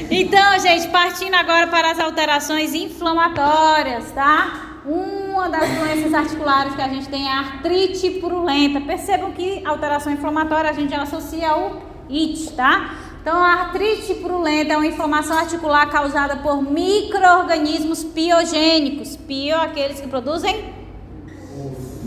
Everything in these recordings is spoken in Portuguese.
Então, gente, partindo agora para as alterações inflamatórias, tá? Uma das doenças articulares que a gente tem é a artrite purulenta. Percebam que alteração inflamatória a gente já associa ao IT, tá? Então, a artrite purulenta é uma inflamação articular causada por micro-organismos piogênicos. Pio, aqueles que produzem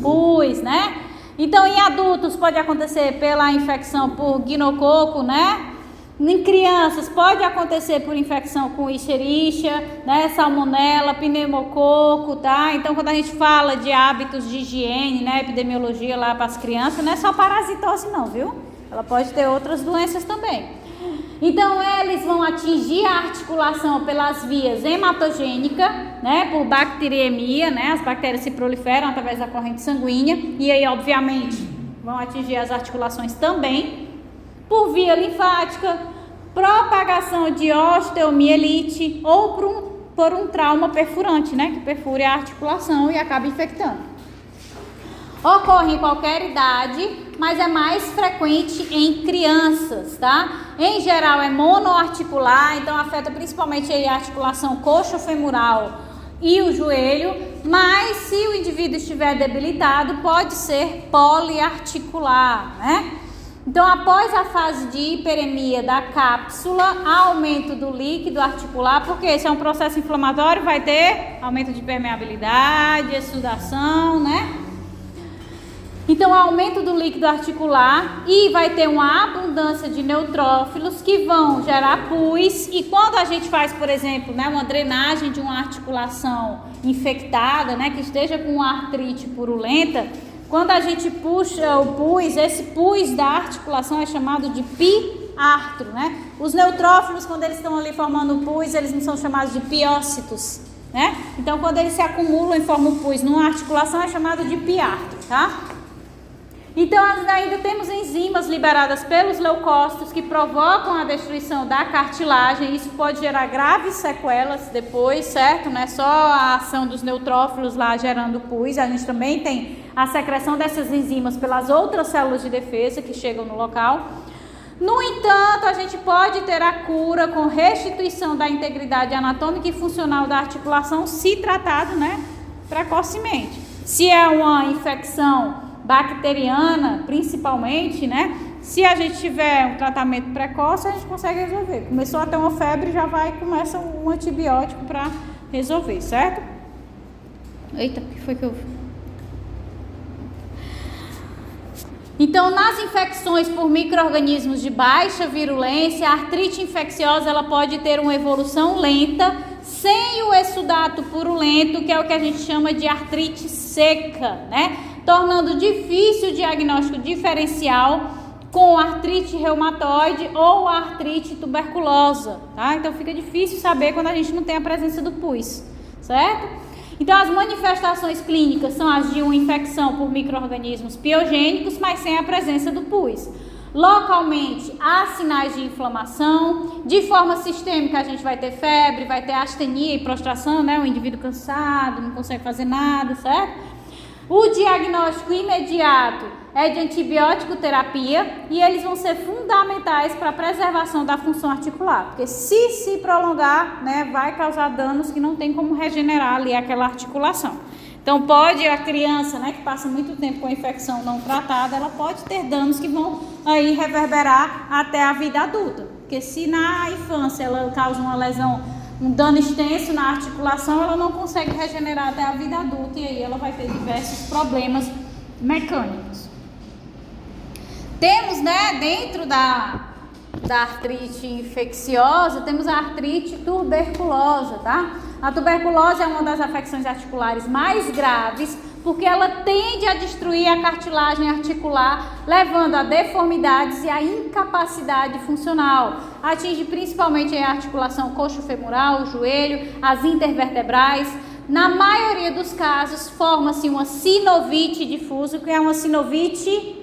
pus, né? Então, em adultos pode acontecer pela infecção por guinococo, né? Em crianças pode acontecer por infecção com Escherichia, né? Salmonella, pneumococo, tá? Então, quando a gente fala de hábitos de higiene, né? Epidemiologia lá para as crianças, não é só parasitose não, viu? Ela pode ter outras doenças também. Então, eles vão atingir a articulação pelas vias hematogênica, né, por bacteriemia, né, as bactérias se proliferam através da corrente sanguínea, e aí, obviamente, vão atingir as articulações também, por via linfática, propagação de osteomielite ou por um trauma perfurante, né, que perfure a articulação e acaba infectando. Ocorre em qualquer idade, mas é mais frequente em crianças, tá? Em geral é monoarticular, então afeta principalmente a articulação coxo-femoral e o joelho, mas se o indivíduo estiver debilitado, pode ser poliarticular, né? Então, após a fase de hiperemia da cápsula, aumento do líquido articular, porque esse é um processo inflamatório, vai ter aumento de permeabilidade, exudação, né? Então, aumento do líquido articular e vai ter uma abundância de neutrófilos que vão gerar pus. E quando a gente faz, por exemplo, né, uma drenagem de uma articulação infectada, né, que esteja com uma artrite purulenta, quando a gente puxa o pus, esse pus da articulação é chamado de piartro, né? Os neutrófilos, quando eles estão ali formando o pus, eles não são chamados de piócitos, né? Então, quando eles se acumulam e formam o pus numa articulação, é chamado de piartro, tá? Então, ainda temos enzimas liberadas pelos leucócitos que provocam a destruição da cartilagem. Isso pode gerar graves sequelas depois, certo? Não é só a ação dos neutrófilos lá gerando pus. A gente também tem a secreção dessas enzimas pelas outras células de defesa que chegam no local. No entanto, a gente pode ter a cura com restituição da integridade anatômica e funcional da articulação se tratado, né, precocemente. Se é uma infecção bacteriana, principalmente, né? Se a gente tiver um tratamento precoce, a gente consegue resolver. Começou a ter uma febre, já começa um antibiótico para resolver, certo? Eita, o que foi que eu... Então, nas infecções por micro-organismos de baixa virulência, a artrite infecciosa ela pode ter uma evolução lenta, sem o exudato purulento, que é o que a gente chama de artrite seca, né? Tornando difícil o diagnóstico diferencial com artrite reumatoide ou artrite tuberculosa, tá? Então fica difícil saber quando a gente não tem a presença do pus, certo? Então as manifestações clínicas são as de uma infecção por micro-organismos piogênicos, mas sem a presença do pus. Localmente há sinais de inflamação, de forma sistêmica a gente vai ter febre, vai ter astenia e prostração, né? O indivíduo cansado, não consegue fazer nada, certo? O diagnóstico imediato é de antibiótico terapia e eles vão ser fundamentais para a preservação da função articular, porque se prolongar, né, vai causar danos que não tem como regenerar ali aquela articulação. Então pode a criança, né, que passa muito tempo com a infecção não tratada, ela pode ter danos que vão aí reverberar até a vida adulta, porque se na infância ela causa uma lesão, um dano extenso na articulação, ela não consegue regenerar até a vida adulta e aí ela vai ter diversos problemas mecânicos. Temos, né, dentro da artrite infecciosa, temos a artrite tuberculosa, tá? A tuberculose é uma das afecções articulares mais graves, porque ela tende a destruir a cartilagem articular, levando a deformidades e a incapacidade funcional. Atinge principalmente a articulação coxo-femoral, o joelho, as intervertebrais. Na maioria dos casos, forma-se uma sinovite difusa, que é uma sinovite...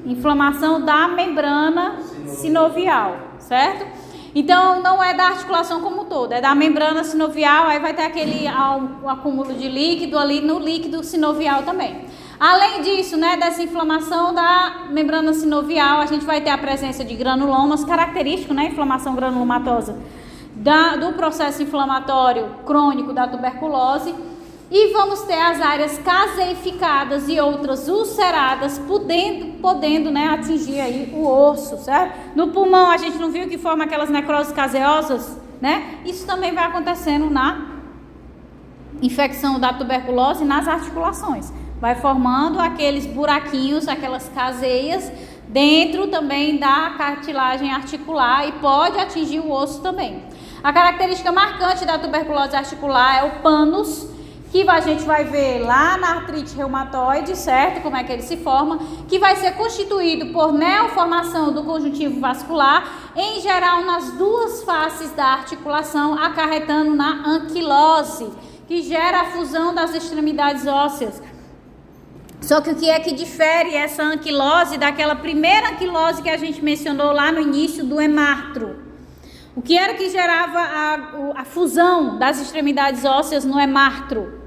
Inflamação da membrana sinovial, certo? Então, não é da articulação como um todo, é da membrana sinovial, aí vai ter aquele acúmulo de líquido ali no líquido sinovial também. Além disso, né, dessa inflamação da membrana sinovial, a gente vai ter a presença de granulomas, característico, né, inflamação granulomatosa do processo inflamatório crônico da tuberculose. E vamos ter as áreas caseificadas e outras ulceradas, podendo, né, atingir aí o osso, certo? No pulmão a gente não viu que forma aquelas necroses caseosas, né? Isso também vai acontecendo na infecção da tuberculose nas articulações. Vai formando aqueles buraquinhos, aquelas caseias dentro também da cartilagem articular e pode atingir o osso também. A característica marcante da tuberculose articular é o pânus, que a gente vai ver lá na artrite reumatoide, certo? Como é que ele se forma, que vai ser constituído por neoformação do conjuntivo vascular, em geral nas duas faces da articulação, acarretando na anquilose, que gera a fusão das extremidades ósseas. Só que o que é que difere essa anquilose daquela primeira anquilose que a gente mencionou lá no início do hemartro? O que era que gerava a fusão das extremidades ósseas no hemartro?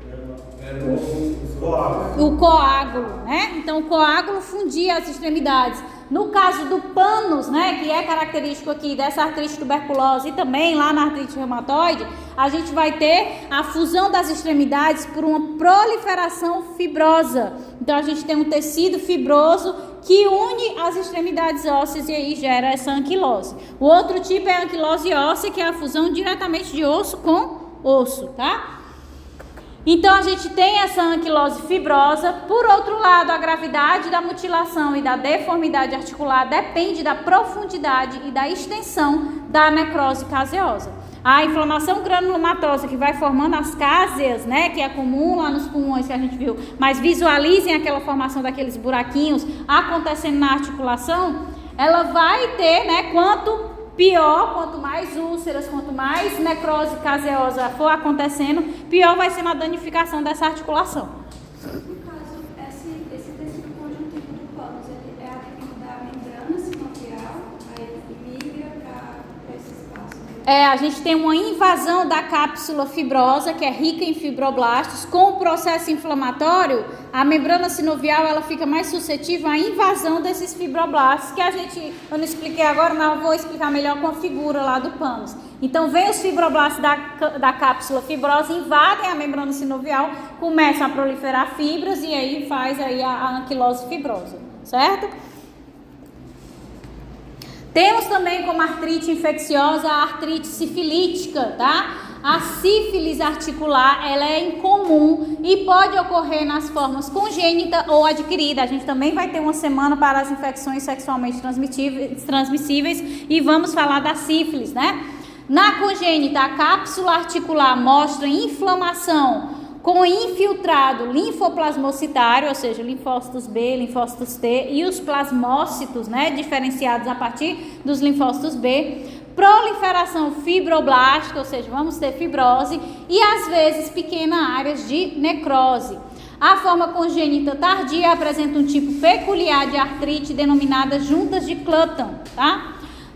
O coágulo, né? Então o coágulo fundia as extremidades. No caso do pânus, né, que é característico aqui dessa artrite tuberculose e também lá na artrite reumatoide, a gente vai ter a fusão das extremidades por uma proliferação fibrosa. Então a gente tem um tecido fibroso que une as extremidades ósseas e aí gera essa anquilose. O outro tipo é a anquilose óssea, que é a fusão diretamente de osso com osso, tá? Então a gente tem essa anquilose fibrosa. Por outro lado, a gravidade da mutilação e da deformidade articular depende da profundidade e da extensão da necrose caseosa. A inflamação granulomatosa que vai formando as cáseas, né, que é comum lá nos pulmões que a gente viu, mas visualizem aquela formação daqueles buraquinhos acontecendo na articulação, ela vai ter, né, quanto mais úlceras, quanto mais necrose caseosa for acontecendo, pior vai ser a danificação dessa articulação. No caso, esse tecido conjuntivo do pânus, ele é adquirido da membrana sinovial, aí ele migra para esse espaço, né? A gente tem uma invasão da cápsula fibrosa, que é rica em fibroblastos. Com o processo inflamatório, a membrana sinovial ela fica mais suscetível à invasão desses fibroblastos, que eu não expliquei agora, mas eu vou explicar melhor com a figura lá do pânus. Então, vem os fibroblastos da cápsula fibrosa, invadem a membrana sinovial, começam a proliferar fibras e aí faz aí a anquilose fibrosa, certo? Temos também como artrite infecciosa a artrite sifilítica, tá? A sífilis articular, ela é incomum e pode ocorrer nas formas congênita ou adquirida. A gente também vai ter uma semana para as infecções sexualmente transmissíveis e vamos falar da sífilis, né? Na congênita, a cápsula articular mostra inflamação com infiltrado linfoplasmocitário, ou seja, linfócitos B, linfócitos T e os plasmócitos, né, diferenciados a partir dos linfócitos B, proliferação fibroblástica, ou seja, vamos ter fibrose e às vezes pequenas áreas de necrose. A forma congênita tardia apresenta um tipo peculiar de artrite denominada juntas de Clutton, tá?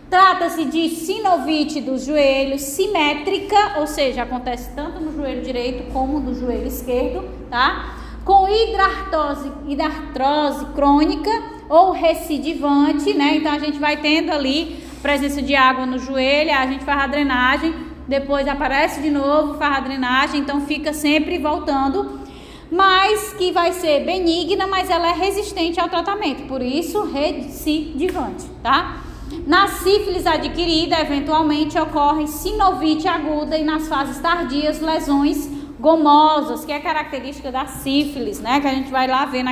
Trata-se de sinovite dos joelhos simétrica, ou seja, acontece tanto no joelho direito como no joelho esquerdo, tá? Com hidartrose crônica ou recidivante, né? Então a gente vai tendo ali presença de água no joelho, a gente faz a drenagem, depois aparece de novo, faz a drenagem, então fica sempre voltando, mas que vai ser benigna, mas ela é resistente ao tratamento, por isso recidivante, tá? Na sífilis adquirida, eventualmente ocorre sinovite aguda e nas fases tardias, lesões gomosas, que é característica da sífilis, né? Que a gente vai lá ver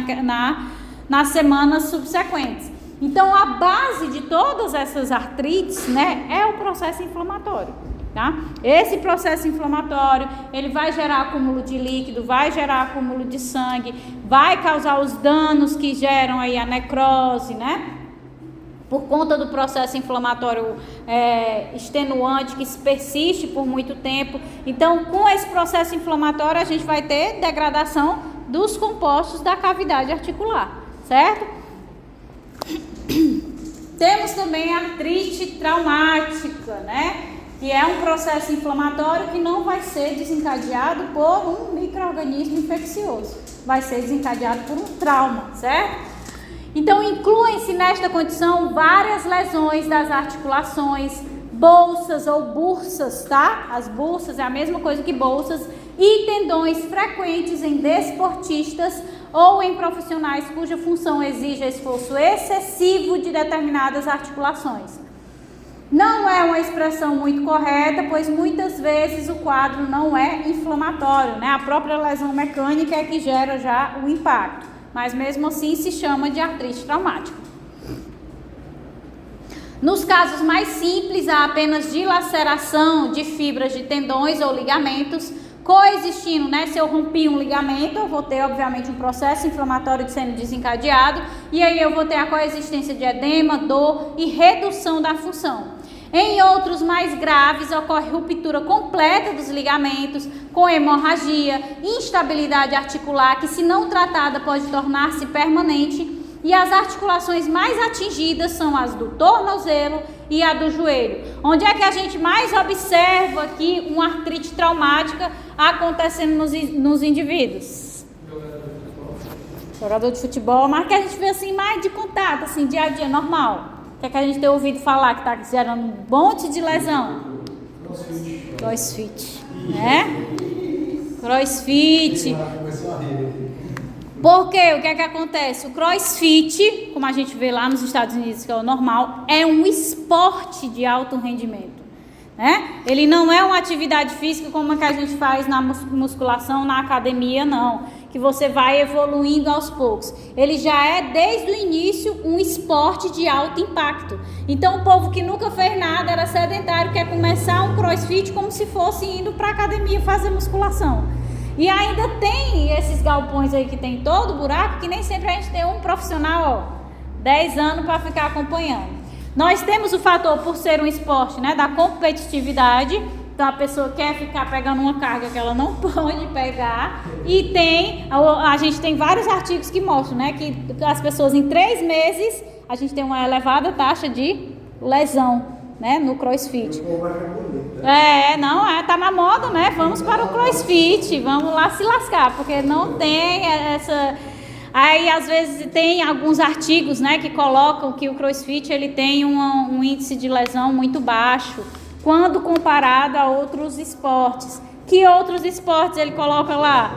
nas semanas subsequentes. Então, a base de todas essas artrites, né, é o processo inflamatório, tá? Esse processo inflamatório, ele vai gerar acúmulo de líquido, vai gerar acúmulo de sangue, vai causar os danos que geram aí a necrose, né? Por conta do processo inflamatório extenuante que se persiste por muito tempo. Então, com esse processo inflamatório, a gente vai ter degradação dos compostos da cavidade articular, certo? Temos também a artrite traumática, né? Que é um processo inflamatório que não vai ser desencadeado por um micro-organismo infeccioso. vai ser desencadeado por um trauma, certo? Então, incluem-se nesta condição várias lesões das articulações, bolsas ou bursas, tá? As bursas é a mesma coisa que bolsas, e tendões frequentes em desportistas ou em profissionais cuja função exige esforço excessivo de determinadas articulações. Não é uma expressão muito correta, pois muitas vezes o quadro não é inflamatório, né? A própria lesão mecânica é que gera já o impacto, mas mesmo assim se chama de artrite traumática. Nos casos mais simples, há apenas dilaceração de fibras de tendões ou ligamentos, coexistindo, né? Se eu rompi um ligamento, eu vou ter, obviamente, um processo inflamatório sendo desencadeado, e aí eu vou ter a coexistência de edema, dor e redução da função. Em outros mais graves, ocorre ruptura completa dos ligamentos, com hemorragia, instabilidade articular, que se não tratada pode tornar-se permanente, e as articulações mais atingidas são as do tornozelo e a do joelho. Onde é que a gente mais observa aqui uma artrite traumática acontecendo nos indivíduos? Jogador de futebol, mas que a gente vê assim mais de contato, assim, dia a dia, normal. O que a gente tem ouvido falar que está gerando um monte de lesão? Crossfit, né? Crossfit. Porque o que acontece? O crossfit, como a gente vê lá nos Estados Unidos, que é o normal, é um esporte de alto rendimento, né? Ele não é uma atividade física como a que a gente faz na musculação, na academia, não. Que você vai evoluindo aos poucos. Ele já é, desde o início, um esporte de alto impacto. Então, o povo que nunca fez nada, era sedentário, quer começar um crossfit como se fosse indo para a academia fazer musculação. E ainda tem esses galpões aí que tem todo buraco, que nem sempre a gente tem um profissional, ó, 10 anos para ficar acompanhando. Nós temos o fator, por ser um esporte, né, da competitividade. Então a pessoa quer ficar pegando uma carga que ela não pode pegar. E a gente tem vários artigos que mostram, né, que as pessoas em 3 meses, a gente tem uma elevada taxa de lesão, né, no crossfit. Tá na moda, né? Vamos para o crossfit, vamos lá se lascar, porque não tem essa... Aí, às vezes, tem alguns artigos, né, que colocam que o crossfit, ele tem um índice de lesão muito baixo, quando comparado a outros esportes. Que outros esportes ele coloca lá?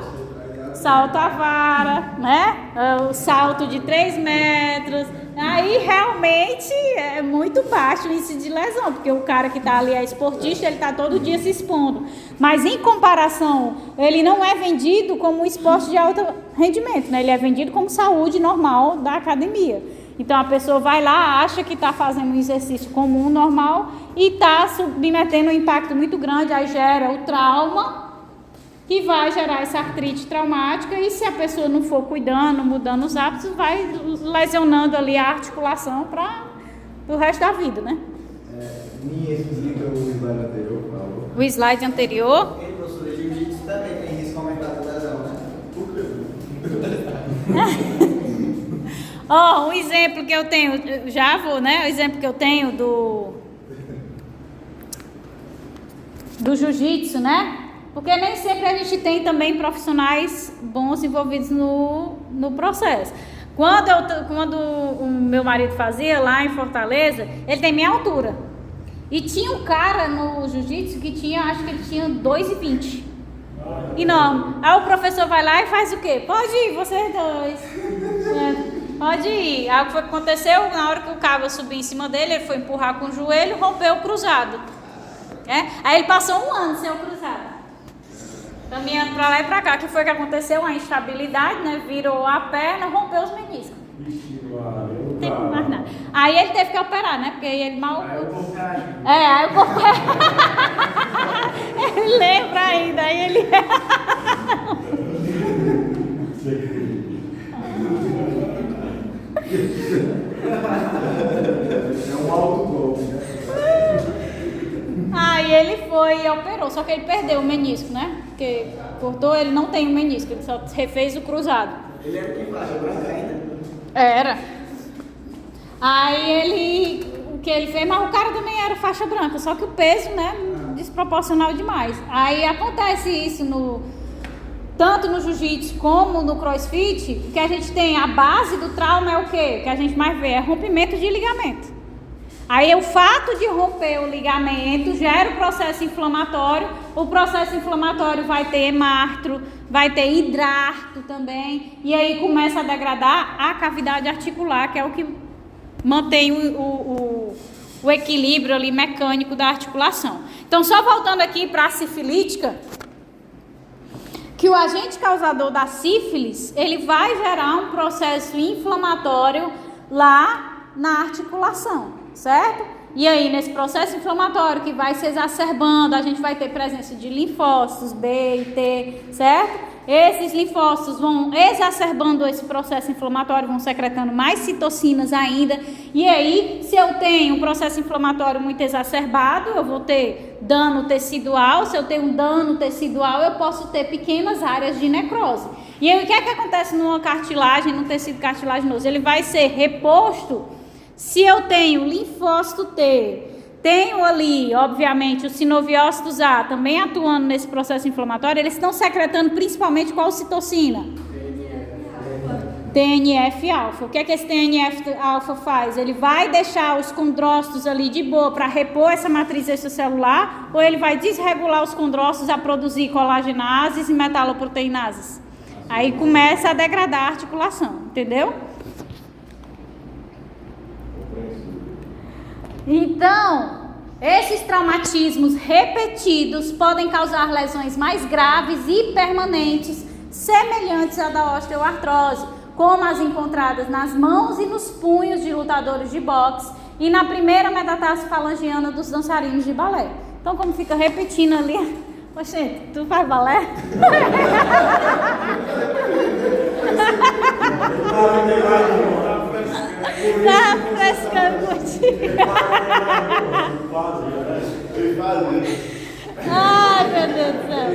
Salto à vara, né? O salto de 3 metros... Aí realmente é muito baixo o índice de lesão, porque o cara que está ali é esportista, ele está todo dia se expondo. Mas em comparação, ele não é vendido como um esporte de alto rendimento, né? Ele é vendido como saúde normal da academia. Então a pessoa vai lá, acha que está fazendo um exercício comum, normal, e está submetendo um impacto muito grande, aí gera o trauma, que vai gerar essa artrite traumática, e se a pessoa não for cuidando, mudando os hábitos, vai lesionando ali a articulação para o resto da vida, né? Me explica o slide anterior, por favor. O slide anterior. E professor, de jiu-jitsu também tem risco aumentado de lesão, né? Ó, um exemplo que eu tenho, já vou, né? O exemplo que eu tenho do jiu-jitsu, né? Porque nem sempre a gente tem também profissionais bons envolvidos no processo. Quando o meu marido fazia lá em Fortaleza, ele tem minha altura. E tinha um cara no jiu-jitsu que tinha, acho que ele tinha 2,20. Enorme. Aí o professor vai lá e faz o quê? Pode ir, vocês dois. Pode ir. Aí o que aconteceu? Na hora que o cabo subiu em cima dele, ele foi empurrar com o joelho, rompeu o cruzado. Aí ele passou 1 ano sem o cruzado. Caminhando pra lá e pra cá. O que foi que aconteceu? Uma instabilidade, né? Virou a perna, rompeu os meniscos. Não tem mais nada. Aí ele teve que operar, né? Porque ele mal... Aí o corpo caiu. Aí o corpo ele lembra ainda. Aí ele... É um autogol, né? Aí ele foi e operou, só que ele perdeu o menisco, né? Porque cortou, ele não tem o menisco, ele só refez o cruzado. Ele era que faixa branca ainda? Era. Aí o que ele fez, mas o cara também era faixa branca, só que o peso, né, desproporcional demais. Aí acontece isso tanto no jiu-jitsu como no crossfit, o que a gente tem, a base do trauma é o quê? O que a gente mais vê é rompimento de ligamento. Aí o fato de romper o ligamento gera o processo inflamatório. O processo inflamatório vai ter hemartro, vai ter hidrarto também. E aí começa a degradar a cavidade articular, que é o que mantém o equilíbrio ali mecânico da articulação. Então, só voltando aqui para a sifilítica, que o agente causador da sífilis, ele vai gerar um processo inflamatório lá na articulação, certo? E aí, nesse processo inflamatório que vai se exacerbando, a gente vai ter presença de linfócitos B e T, certo? Esses linfócitos vão exacerbando esse processo inflamatório, vão secretando mais citocinas ainda. E aí, se eu tenho um processo inflamatório muito exacerbado, eu vou ter dano tecidual. Se eu tenho um dano tecidual, eu posso ter pequenas áreas de necrose. E aí, o que é que acontece numa cartilagem, num tecido cartilaginoso? Ele vai ser reposto se eu tenho linfócito T, tenho ali, obviamente, os sinoviócitos A também atuando nesse processo inflamatório. Eles estão secretando principalmente qual citocina? TNF-alfa. O que é que esse TNF-alfa faz? Ele vai deixar os condrócitos ali de boa para repor essa matriz extracelular, ou ele vai desregular os condrócitos a produzir colagenases e metaloproteinases? Aí começa a degradar a articulação, entendeu? Então, esses traumatismos repetidos podem causar lesões mais graves e permanentes, semelhantes à da osteoartrose, como as encontradas nas mãos e nos punhos de lutadores de boxe e na primeira metatarso falangiana dos dançarinos de balé. Então, como fica repetindo ali... Oxe, tu faz balé? Tá frescando contigo. Ai, meu Deus do céu.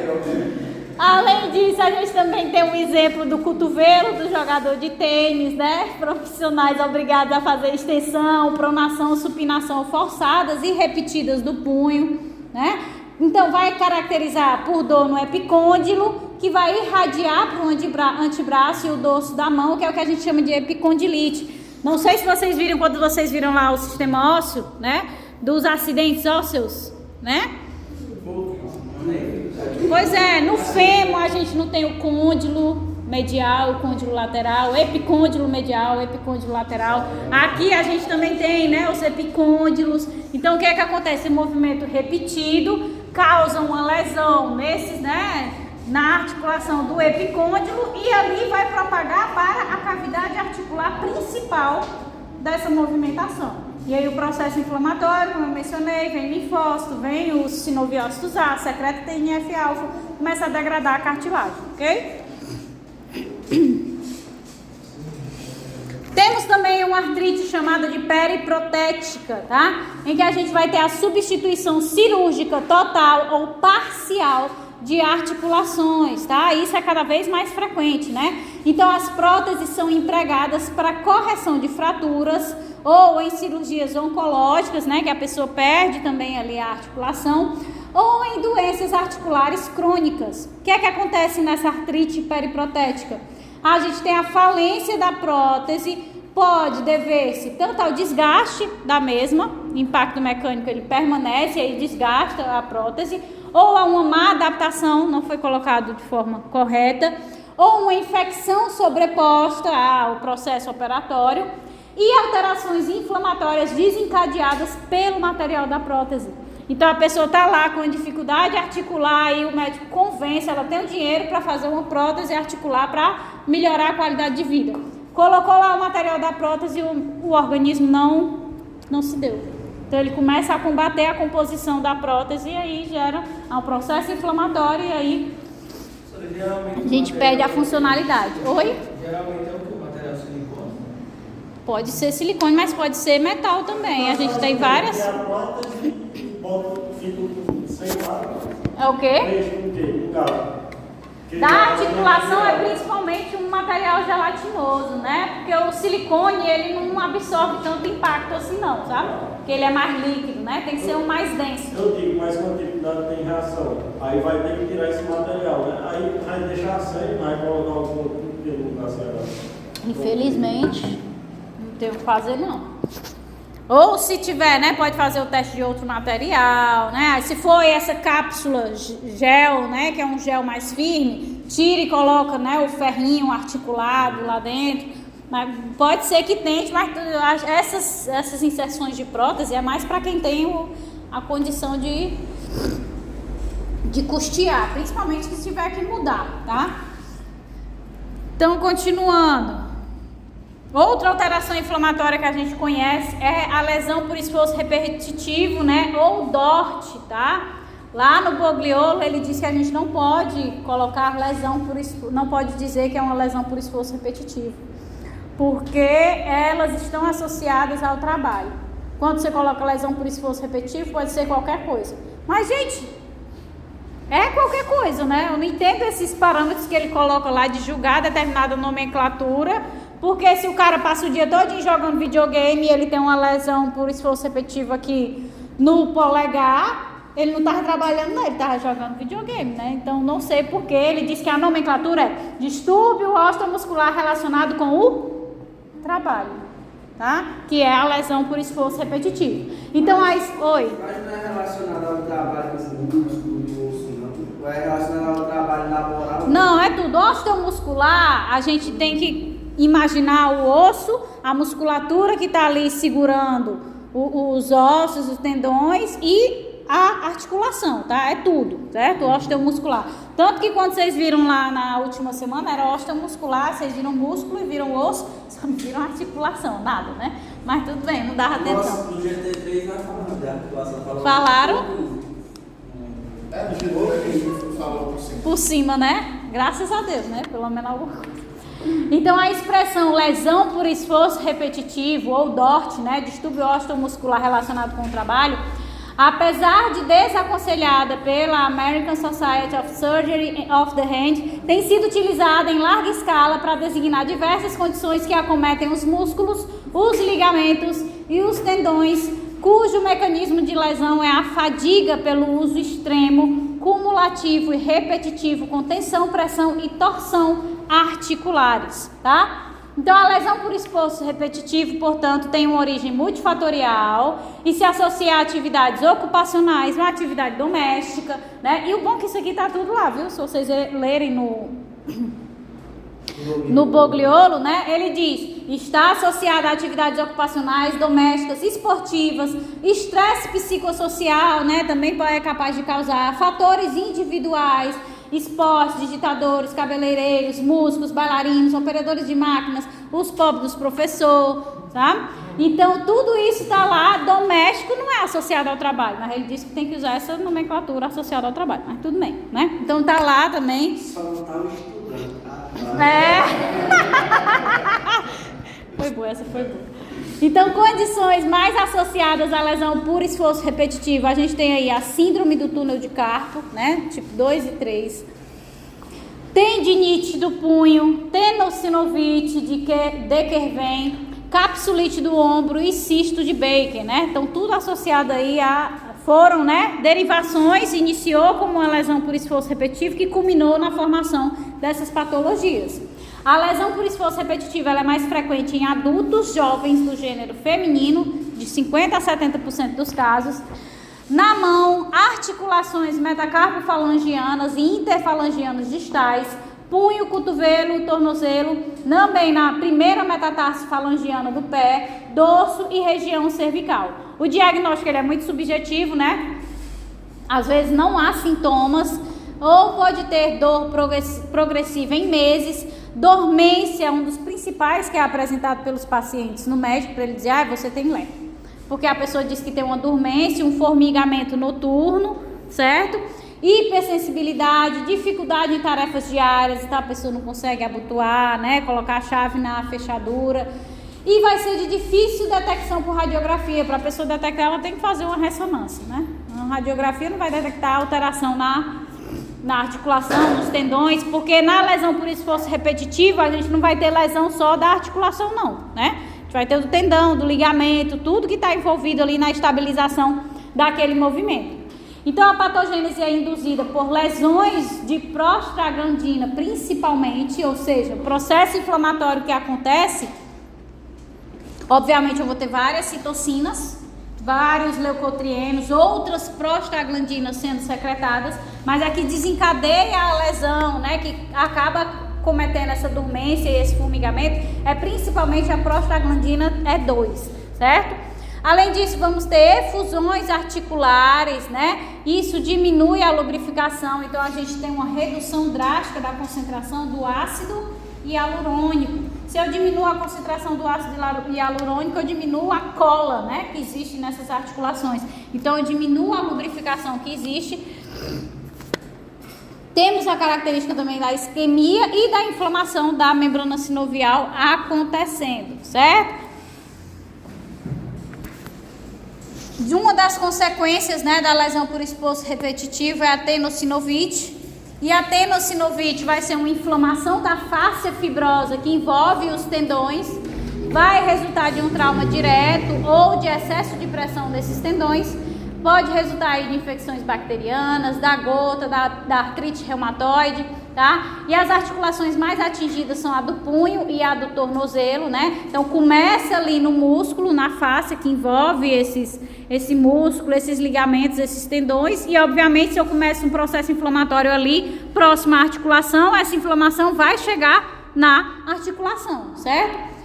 Além disso, a gente também tem um exemplo do cotovelo do jogador de tênis, né? Profissionais obrigados a fazer extensão, pronação, supinação forçadas e repetidas do punho, né? Então, vai caracterizar por dor no epicôndilo, que vai irradiar para o antebraço e o dorso da mão, que é o que a gente chama de epicondilite. Não sei se vocês viram, quando vocês viram lá o sistema ósseo, né? Dos acidentes ósseos, né? Pois é, no fêmur a gente não tem o côndilo medial, o côndilo lateral, epicôndilo medial, epicôndilo lateral. Aqui a gente também tem, né, os epicôndilos. Então, o que é que acontece? Esse movimento repetido causa uma lesão nesses, né, na articulação do epicôndilo e ali vai propagar para a cavidade articular principal dessa movimentação. E aí o processo inflamatório, como eu mencionei, vem linfócito, vem os sinoviócitos A, secreta TNF-alfa, começa a degradar a cartilagem, ok? Temos também uma artrite chamada de periprotética, tá? Em que a gente vai ter a substituição cirúrgica total ou parcial de articulações, tá? Isso é cada vez mais frequente, né? Então as próteses são empregadas para correção de fraturas ou em cirurgias oncológicas, né? Que a pessoa perde também ali a articulação, ou em doenças articulares crônicas. O que é que acontece nessa artrite periprotética? A gente tem a falência da prótese, pode dever-se tanto ao desgaste da mesma, impacto mecânico ele permanece e aí desgasta a prótese, ou a uma má adaptação, não foi colocado de forma correta, ou uma infecção sobreposta ao processo operatório e alterações inflamatórias desencadeadas pelo material da prótese. Então a pessoa está lá com dificuldade articular e o médico convence, ela tem o dinheiro para fazer uma prótese articular para melhorar a qualidade de vida. Colocou lá o material da prótese e o organismo não se deu. Então ele começa a combater a composição da prótese e aí gera um processo inflamatório e aí a gente perde a funcionalidade. Oi? Geralmente é o que? O material silicone? Pode ser silicone, mas pode ser metal também. A gente tem várias. É o quê? Da articulação é principalmente um material gelatinoso, né? Porque o silicone, ele não absorve tanto impacto assim não, sabe? Porque ele é mais líquido, né? Tem que ser um mais denso. Eu digo, mas quando tem reação, aí vai ter que tirar esse material, né? Aí vai deixar sem, vai colocar algum outro na cera. Infelizmente, não tem o que fazer não. Ou se tiver, né, pode fazer o teste de outro material, né? Aí se for essa cápsula gel, né, que é um gel mais firme, tira e coloca, né, o ferrinho articulado lá dentro. Mas pode ser que tente, mas essas inserções de prótese é mais para quem tem a condição de custear, principalmente se tiver que mudar, tá? Então, continuando. Outra alteração inflamatória que a gente conhece é a lesão por esforço repetitivo, né? Ou DORT, tá? Lá no Bogliolo ele diz que a gente não pode colocar lesão por esforço, não pode dizer que é uma lesão por esforço repetitivo, porque elas estão associadas ao trabalho. Quando você coloca lesão por esforço repetitivo, pode ser qualquer coisa. Mas, gente, é qualquer coisa, né? Eu não entendo esses parâmetros que ele coloca lá de julgar determinada nomenclatura. Porque se o cara passa o dia todo jogando videogame e ele tem uma lesão por esforço repetitivo aqui no polegar, ele não estava trabalhando, não, ele estava jogando videogame, né? Então, não sei porquê. Ele diz que a nomenclatura é distúrbio osteomuscular relacionado com o trabalho, tá? Que é a lesão por esforço repetitivo. Então, oi. Mas não é relacionado ao trabalho com o músculo do osso, não? Ou é relacionado ao trabalho laboral? Não, é tudo. Osteomuscular, a gente tem que imaginar o osso, a musculatura que está ali segurando os ossos, os tendões e a articulação, tá? É tudo, certo? Osteomuscular. Tanto que quando vocês viram lá na última semana, era osteomuscular, vocês viram músculo e viram osso, só não viram articulação, nada, né? Mas tudo bem, não dava atenção. Nossa, no GT3 nós falamos de articulação. Falaram? No Gilô ele falou por cima. Por cima, né? Graças a Deus, né? Pelo menos alguma coisa. Então, a expressão lesão por esforço repetitivo, ou DORT, né, distúrbio osteomuscular relacionado com o trabalho, apesar de desaconselhada pela American Society of Surgery of the Hand, tem sido utilizada em larga escala para designar diversas condições que acometem os músculos, os ligamentos e os tendões, cujo mecanismo de lesão é a fadiga pelo uso extremo, cumulativo e repetitivo com tensão, pressão e torção articulares, tá? Então, a lesão por esforço repetitivo, portanto, tem uma origem multifatorial e se associa a atividades ocupacionais, uma atividade doméstica, né? E o bom é que isso aqui tá tudo lá, viu? Se vocês lerem no Bogliolo, né? Ele diz, está associada a atividades ocupacionais, domésticas, esportivas, estresse psicossocial, né? Também é capaz de causar fatores individuais, esportes, digitadores, cabeleireiros, músicos, bailarinos, operadores de máquinas, os pobres dos professores, tá? Então, tudo isso está lá, doméstico não é associado ao trabalho, mas ele disse que tem que usar essa nomenclatura associada ao trabalho, mas tudo bem, né? Então, tá lá também. Só não estava estudando, tá? Foi boa, essa foi boa. Então, condições mais associadas à lesão por esforço repetitivo, a gente tem aí a síndrome do túnel de carpo, né? Tipo 2 e 3. Tendinite do punho, tenossinovite de Kerven, capsulite do ombro e cisto de Baker, né? Então, tudo associado aí foram, né, derivações, iniciou como uma lesão por esforço repetitivo que culminou na formação dessas patologias. A lesão por esforço repetitivo ela é mais frequente em adultos jovens do gênero feminino, de 50% a 70% dos casos. Na mão, articulações metacarpofalangianas e interfalangianas distais, punho, cotovelo, tornozelo, também na primeira metatarse falangiana do pé, dorso e região cervical. O diagnóstico ele é muito subjetivo, né? Às vezes não há sintomas, ou pode ter dor progressiva em meses. Dormência é um dos principais que é apresentado pelos pacientes no médico, para ele dizer, você tem LEP. Porque a pessoa diz que tem uma dormência, um formigamento noturno, certo? Hipersensibilidade, dificuldade em tarefas diárias, então a pessoa não consegue abotoar, né? Colocar a chave na fechadura. E vai ser de difícil detecção por radiografia. Para a pessoa detectar, ela tem que fazer uma ressonância, né? A radiografia não vai detectar alteração na articulação, nos tendões, porque na lesão por esforço repetitivo a gente não vai ter lesão só da articulação não, né? A gente vai ter do tendão, do ligamento, tudo que está envolvido ali na estabilização daquele movimento. Então a patogênese é induzida por lesões de prostaglandina principalmente, ou seja, o processo inflamatório que acontece, obviamente eu vou ter várias citocinas, vários leucotrienos, outras prostaglandinas sendo secretadas, mas a que desencadeia a lesão, né, que acaba cometendo essa dormência e esse formigamento, é principalmente a prostaglandina E2, certo? Além disso, vamos ter efusões articulares, né? Isso diminui a lubrificação, então a gente tem uma redução drástica da concentração do ácido hialurônico. Se eu diminuo a concentração do ácido hialurônico, eu diminuo a cola, né, que existe nessas articulações. Então, eu diminuo a lubrificação que existe. Temos a característica também da isquemia e da inflamação da membrana sinovial acontecendo, certo? Uma das consequências, né, da lesão por esforço repetitivo é a tenossinovite. E a tenossinovite vai ser uma inflamação da fáscia fibrosa que envolve os tendões, vai resultar de um trauma direto ou de excesso de pressão desses tendões, pode resultar aí de infecções bacterianas, da gota, da artrite reumatoide, tá? E as articulações mais atingidas são a do punho e a do tornozelo, né? Então começa ali no músculo, na face que envolve esse músculo, esses ligamentos, esses tendões, e obviamente se eu começo um processo inflamatório ali, próximo à articulação, essa inflamação vai chegar na articulação, certo?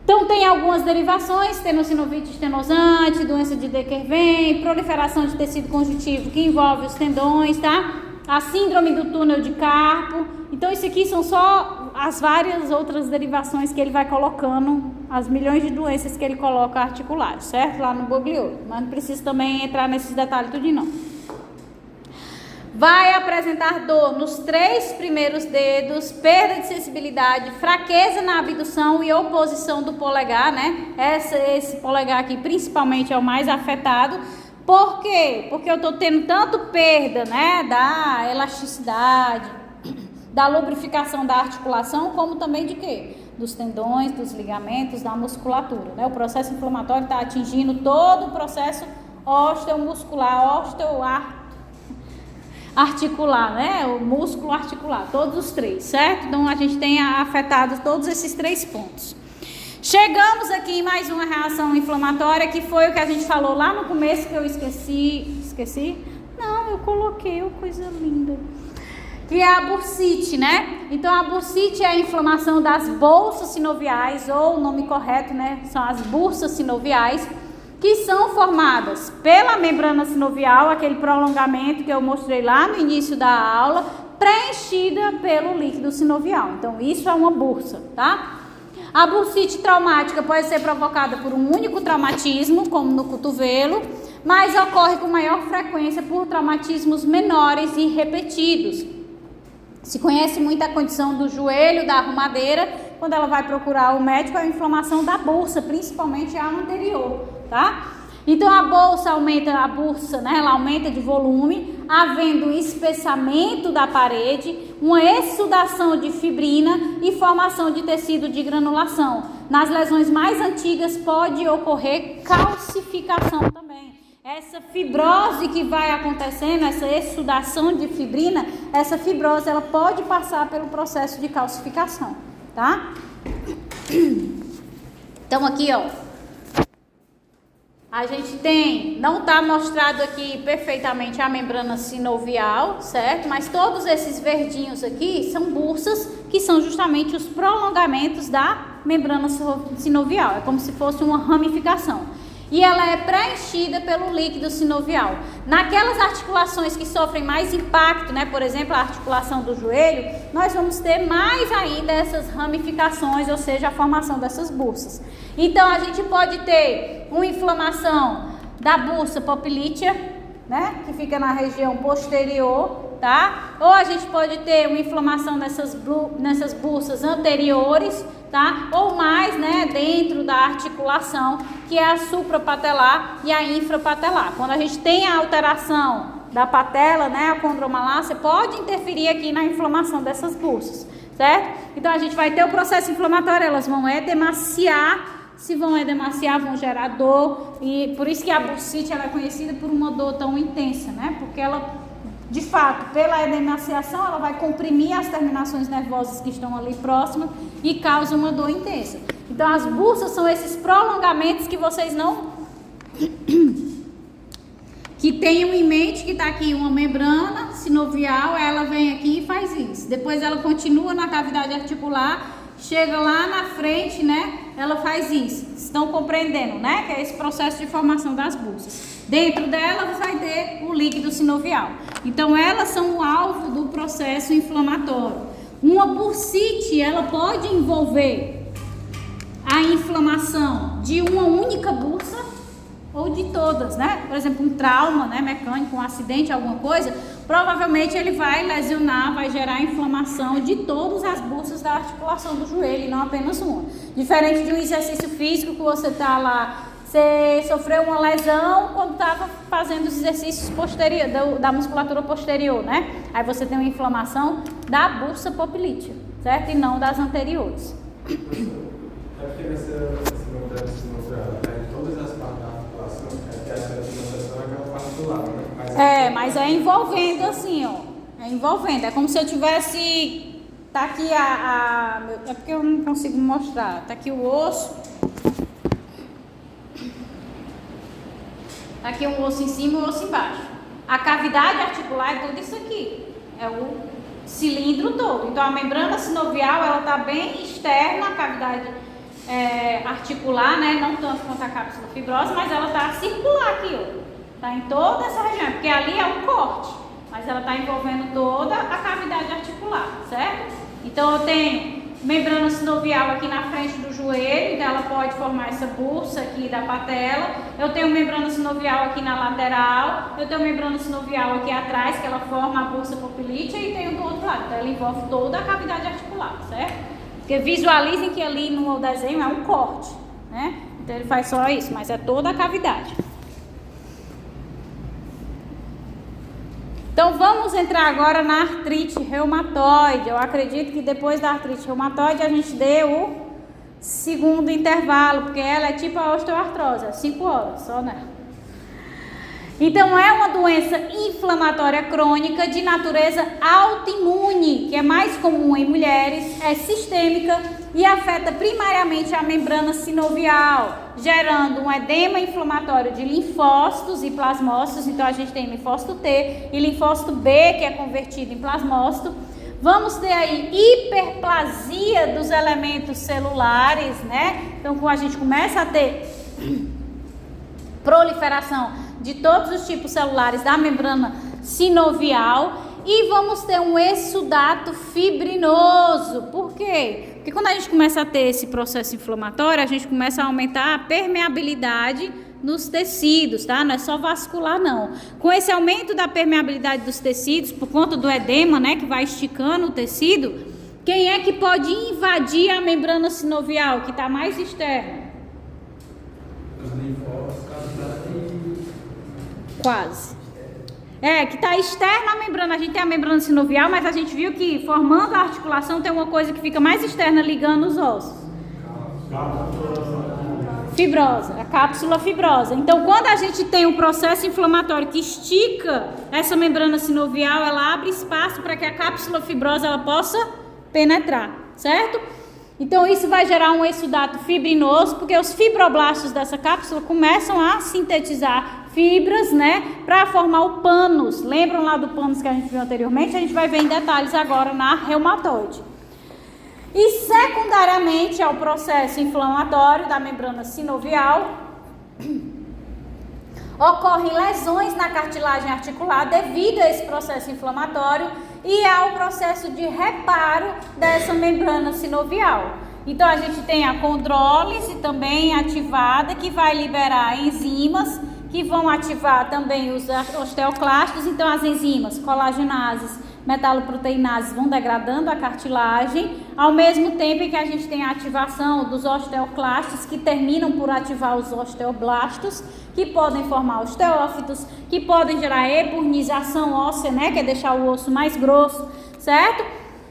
Então tem algumas derivações, tenossinovite estenosante, doença de Dequervain, proliferação de tecido conjuntivo que envolve os tendões, tá? A síndrome do túnel de Carpo. Então isso aqui são só as várias outras derivações que ele vai colocando, as milhões de doenças que ele coloca articulares, certo? Lá no Bogliolo, mas não precisa também entrar nesses detalhes tudo não. Vai apresentar dor nos 3 primeiros dedos, perda de sensibilidade, fraqueza na abdução e oposição do polegar, né? Esse polegar aqui principalmente é o mais afetado. Por quê? Porque eu tô tendo tanto perda, né, da elasticidade, da lubrificação da articulação, como também de quê? Dos tendões, dos ligamentos, da musculatura, né? O processo inflamatório está atingindo todo o processo osteomuscular, articular, né? O músculo articular, todos os 3, certo? Então a gente tem afetado todos esses 3 pontos. Chegamos aqui em mais uma reação inflamatória, que foi o que a gente falou lá no começo, que eu esqueci? Não, eu coloquei, coisa linda. Que é a bursite, né? Então a bursite é a inflamação das bolsas sinoviais, ou o nome correto, né? São as bursas sinoviais, que são formadas pela membrana sinovial, aquele prolongamento que eu mostrei lá no início da aula, preenchida pelo líquido sinovial. Então, isso é uma bursa, tá? A bursite traumática pode ser provocada por um único traumatismo, como no cotovelo, mas ocorre com maior frequência por traumatismos menores e repetidos. Se conhece muito a condição do joelho, da arrumadeira, quando ela vai procurar o médico, é a inflamação da bursa, principalmente a anterior, tá? Então a bursa, né, ela aumenta de volume, havendo espessamento da parede, uma exsudação de fibrina e formação de tecido de granulação. Nas lesões mais antigas pode ocorrer calcificação também. Essa fibrose que vai acontecendo, essa exsudação de fibrina, essa fibrose ela pode passar pelo processo de calcificação, tá? Então aqui, ó, a gente tem, não está mostrado aqui perfeitamente a membrana sinovial, certo? Mas todos esses verdinhos aqui são bursas, que são justamente os prolongamentos da membrana sinovial. É como se fosse uma ramificação. E ela é preenchida pelo líquido sinovial. Naquelas articulações que sofrem mais impacto, né, por exemplo, a articulação do joelho, nós vamos ter mais ainda essas ramificações, ou seja, a formação dessas bursas. Então, a gente pode ter uma inflamação da bursa poplítea, né, que fica na região posterior, tá? Ou a gente pode ter uma inflamação nessas bursas anteriores, tá? Ou mais, né, dentro da articulação, que é a suprapatelar e a infrapatelar. Quando a gente tem a alteração da patela, né, a condromalácia, pode interferir aqui na inflamação dessas bursas, certo? Então a gente vai ter o processo inflamatório, elas vão edemaciar, se vão edemaciar, vão gerar dor, e por isso que a bursite ela é conhecida por uma dor tão intensa, né? Porque ela, de fato, pela edemaciação, ela vai comprimir as terminações nervosas que estão ali próximas e causa uma dor intensa. Então as bursas são esses prolongamentos que vocês não... que tenham em mente que está aqui uma membrana sinovial, ela vem aqui e faz isso. Depois ela continua na cavidade articular, chega lá na frente, né? Ela faz isso. Estão compreendendo, né? Que é esse processo de formação das bursas. Dentro dela vai ter o líquido sinovial. Então elas são o alvo do processo inflamatório. Uma bursite, ela pode envolver a inflamação de uma única bursa ou de todas, né? Por exemplo, um trauma, né, mecânico, um acidente, alguma coisa, provavelmente ele vai lesionar, vai gerar inflamação de todas as bursas da articulação do joelho, e não apenas uma. Diferente de um exercício físico que você tá lá, você sofreu uma lesão quando estava fazendo os exercícios posteriores, da musculatura posterior, né? Aí você tem uma inflamação da bursa poplítea, certo? E não das anteriores. É porque nesse modelo sinovial, todas as partes da articulação, é que a articulação é aquela parte do lado, né? Mas é envolvendo assim, ó. É envolvendo. É como se eu tivesse... Tá aqui é porque eu não consigo mostrar. Tá aqui o osso. Tá aqui um osso em cima e um osso embaixo. A cavidade articular é tudo isso aqui. É o cilindro todo. Então a membrana sinovial, ela tá bem externa, a cavidade articular, né? Não tanto quanto a cápsula fibrosa, mas ela tá circular aqui, ó. Tá em toda essa região, porque ali é um corte, mas ela tá envolvendo toda a cavidade articular, certo? Então eu tenho membrana sinovial aqui na frente do joelho, então ela pode formar essa bursa aqui da patela. Eu tenho membrana sinovial aqui na lateral, eu tenho membrana sinovial aqui atrás, que ela forma a bursa poplítea, e tenho do outro lado, então ela envolve toda a cavidade articular, certo? Porque visualizem que ali no desenho é um corte, né? Então ele faz só isso, mas é toda a cavidade. Então vamos entrar agora na artrite reumatoide. Eu acredito que depois da artrite reumatoide a gente dê o segundo intervalo, porque ela é tipo a osteoartrose, é 5 horas só, né? Então é uma doença inflamatória crônica de natureza autoimune, que é mais comum em mulheres, é sistêmica e afeta primariamente a membrana sinovial, gerando um edema inflamatório de linfócitos e plasmócitos. Então a gente tem linfócito T e linfócito B, que é convertido em plasmócito. Vamos ter aí hiperplasia dos elementos celulares, né? Então quando a gente começa a ter proliferação de todos os tipos celulares da membrana sinovial, e vamos ter um exsudato fibrinoso. Por quê? Porque quando a gente começa a ter esse processo inflamatório, a gente começa a aumentar a permeabilidade nos tecidos, tá? Não é só vascular, não. Com esse aumento da permeabilidade dos tecidos, por conta do edema, né, que vai esticando o tecido, quem é que pode invadir a membrana sinovial, que está mais externa? Os linfócitos, Quase. Que está externa a membrana. A gente tem a membrana sinovial, mas a gente viu que formando a articulação tem uma coisa que fica mais externa ligando os ossos. Fibrosa, a cápsula fibrosa. Então, quando a gente tem um processo inflamatório que estica essa membrana sinovial, ela abre espaço para que a cápsula fibrosa ela possa penetrar, certo? Então isso vai gerar um exsudato fibrinoso, porque os fibroblastos dessa cápsula começam a sintetizar fibras, né, para formar o pânus. Lembram lá do pânus que a gente viu anteriormente? A gente vai ver em detalhes agora na reumatoide. E secundariamente ao processo inflamatório da membrana sinovial, ocorrem lesões na cartilagem articular devido a esse processo inflamatório e ao processo de reparo dessa membrana sinovial. Então a gente tem a condrólise também ativada, que vai liberar enzimas que vão ativar também os osteoclastos. Então as enzimas colagenases, metaloproteinases vão degradando a cartilagem, ao mesmo tempo em que a gente tem a ativação dos osteoclastos, que terminam por ativar os osteoblastos, que podem formar osteófitos, que podem gerar eburnização óssea, né, que é deixar o osso mais grosso, certo?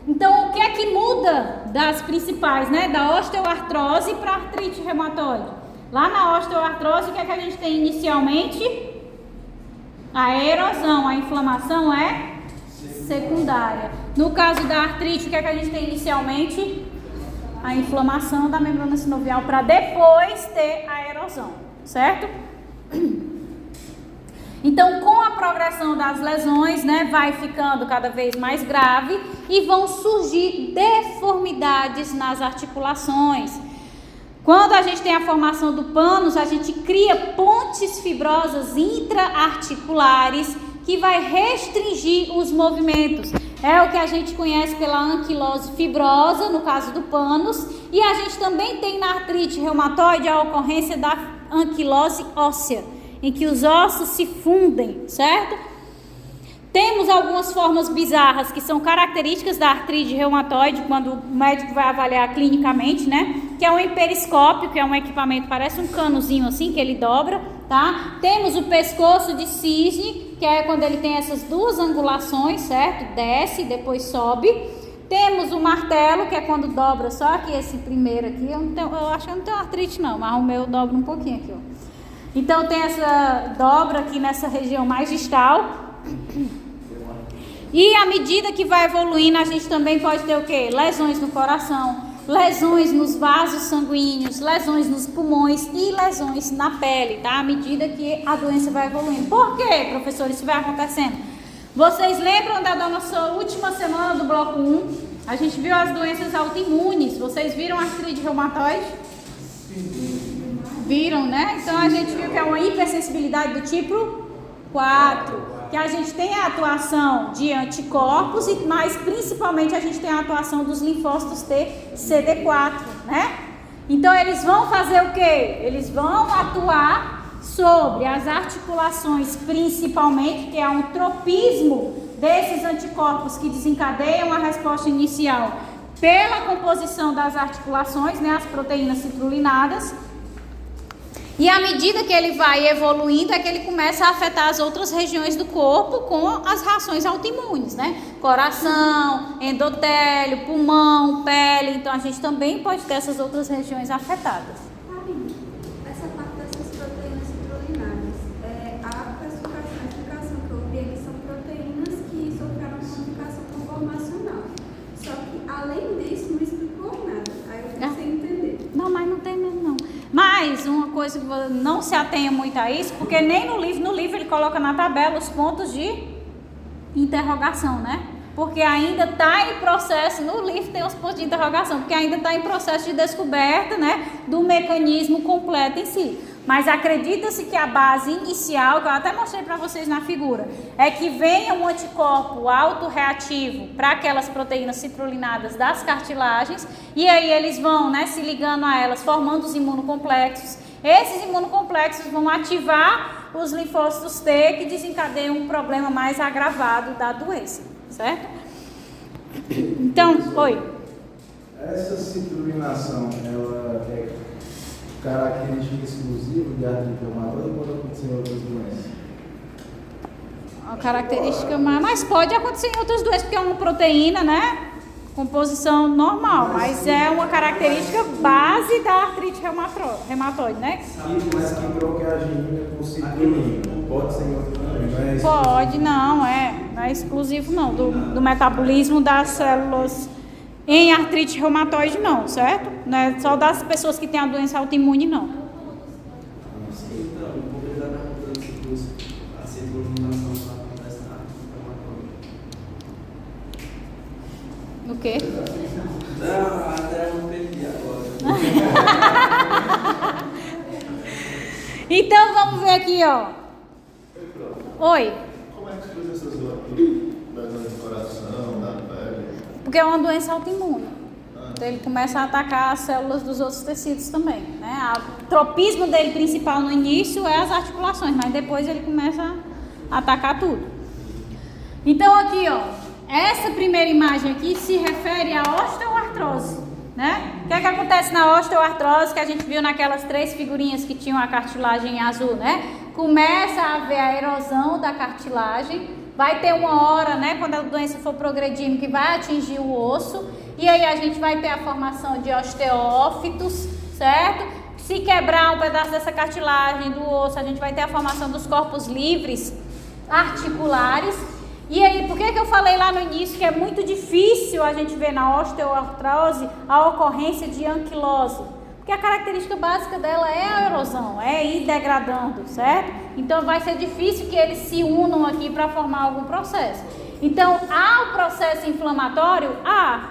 Então, o que é que muda das principais, né, da osteoartrose para a artrite reumatoide? Lá na osteoartrose, o que é que a gente tem inicialmente? A erosão, a inflamação é secundária. No caso da artrite, o que é que a gente tem inicialmente? A inflamação da membrana sinovial para depois ter a erosão, certo? Então, com a progressão das lesões, né, vai ficando cada vez mais grave e vão surgir deformidades nas articulações. Quando a gente tem a formação do pânus, a gente cria pontes fibrosas intraarticulares que vai restringir os movimentos. É o que a gente conhece pela anquilose fibrosa, no caso do pânus, e a gente também tem na artrite reumatoide a ocorrência da anquilose óssea, em que os ossos se fundem, certo? Temos algumas formas bizarras que são características da artrite reumatoide, quando o médico vai avaliar clinicamente, né? Que é um emperiscópio, que é um equipamento, parece um canozinho assim, que ele dobra, tá? Temos o pescoço de cisne, que é quando ele tem essas duas angulações, certo? Desce e depois sobe. Temos o martelo, que é quando dobra só aqui esse primeiro aqui. Eu acho que eu não tenho artrite não, mas o meu dobra um pouquinho aqui, ó. Então tem essa dobra aqui nessa região mais distal. E à medida que vai evoluindo, a gente também pode ter o quê? Lesões no coração, lesões nos vasos sanguíneos, lesões nos pulmões e lesões na pele, tá? À medida que a doença vai evoluindo. Por quê, professor, isso vai acontecendo? Vocês lembram da nossa última semana do bloco 1? A gente viu as doenças autoimunes. Vocês viram a artrite reumatoide? Viram, né? Então a gente viu que é uma hipersensibilidade do tipo 4. Que a gente tem a atuação de anticorpos, mas principalmente a gente tem a atuação dos linfócitos T CD4, né? Então eles vão fazer o quê? Eles vão atuar sobre as articulações principalmente, que é um tropismo desses anticorpos que desencadeiam a resposta inicial pela composição das articulações, né? As proteínas citrulinadas. E à medida que ele vai evoluindo, é que ele começa a afetar as outras regiões do corpo com as reações autoimunes, né? Coração, endotélio, pulmão, pele. Então a gente também pode ter essas outras regiões afetadas. Essa parte dessas proteínas citrulinadas, a explicação que eu vi aqui são proteínas que sofreram uma modificação conformacional. Só que além disso não explicou nada. Aí eu fiquei sem entender. Não, mas não tem mesmo não. Mas uma coisa que não se atenha muito a isso, porque nem no livro ele coloca na tabela os pontos de interrogação, né? Porque ainda está em processo, no livro tem os pontos de interrogação, porque ainda está em processo de descoberta, né, do mecanismo completo em si. Mas acredita-se que a base inicial, que eu até mostrei para vocês na figura, é que venha um anticorpo autorreativo para aquelas proteínas citrulinadas das cartilagens, e aí eles vão, né, se ligando a elas, formando os imunocomplexos. Esses imunocomplexos vão ativar os linfócitos T, que desencadeiam um problema mais agravado da doença, certo? Então, oi. Essa citrulinação, ela é característica exclusiva de artrite reumatoide ou pode acontecer em outras doenças? A característica, mas pode acontecer em outras doenças, porque é uma proteína, né? Composição normal, mas é uma característica base da artrite reumatoide, né? Mas que troca a arginina com citrulina, pode ser em outras doenças? Pode, não é exclusivo não, do metabolismo das células em artrite reumatoide não, certo? Não é só das pessoas que têm a doença autoimune não. Sim, então, um pouco da mudança a citrulinação acontece na artrite reumatoide. O quê? Não, até eu perdi agora. Então vamos ver aqui, ó. Oi. Como é que surge essas lesões do coração, da pele? Porque é uma doença autoimune. Então ele começa a atacar as células dos outros tecidos também, né? O tropismo dele principal no início é as articulações, mas depois ele começa a atacar tudo. Então aqui, ó, essa primeira imagem aqui se refere à osteoartrose, né? O que é que acontece na osteoartrose, que a gente viu naquelas 3 figurinhas que tinham a cartilagem azul, né? Começa a haver a erosão da cartilagem, vai ter uma hora, né, quando a doença for progredindo, que vai atingir o osso, e aí a gente vai ter a formação de osteófitos, certo? Se quebrar um pedaço dessa cartilagem do osso, a gente vai ter a formação dos corpos livres articulares. E aí, por que eu falei lá no início que é muito difícil a gente ver na osteoartrose a ocorrência de anquilose? Porque a característica básica dela é a erosão, é ir degradando, certo? Então vai ser difícil que eles se unam aqui para formar algum processo. Então há o processo inflamatório?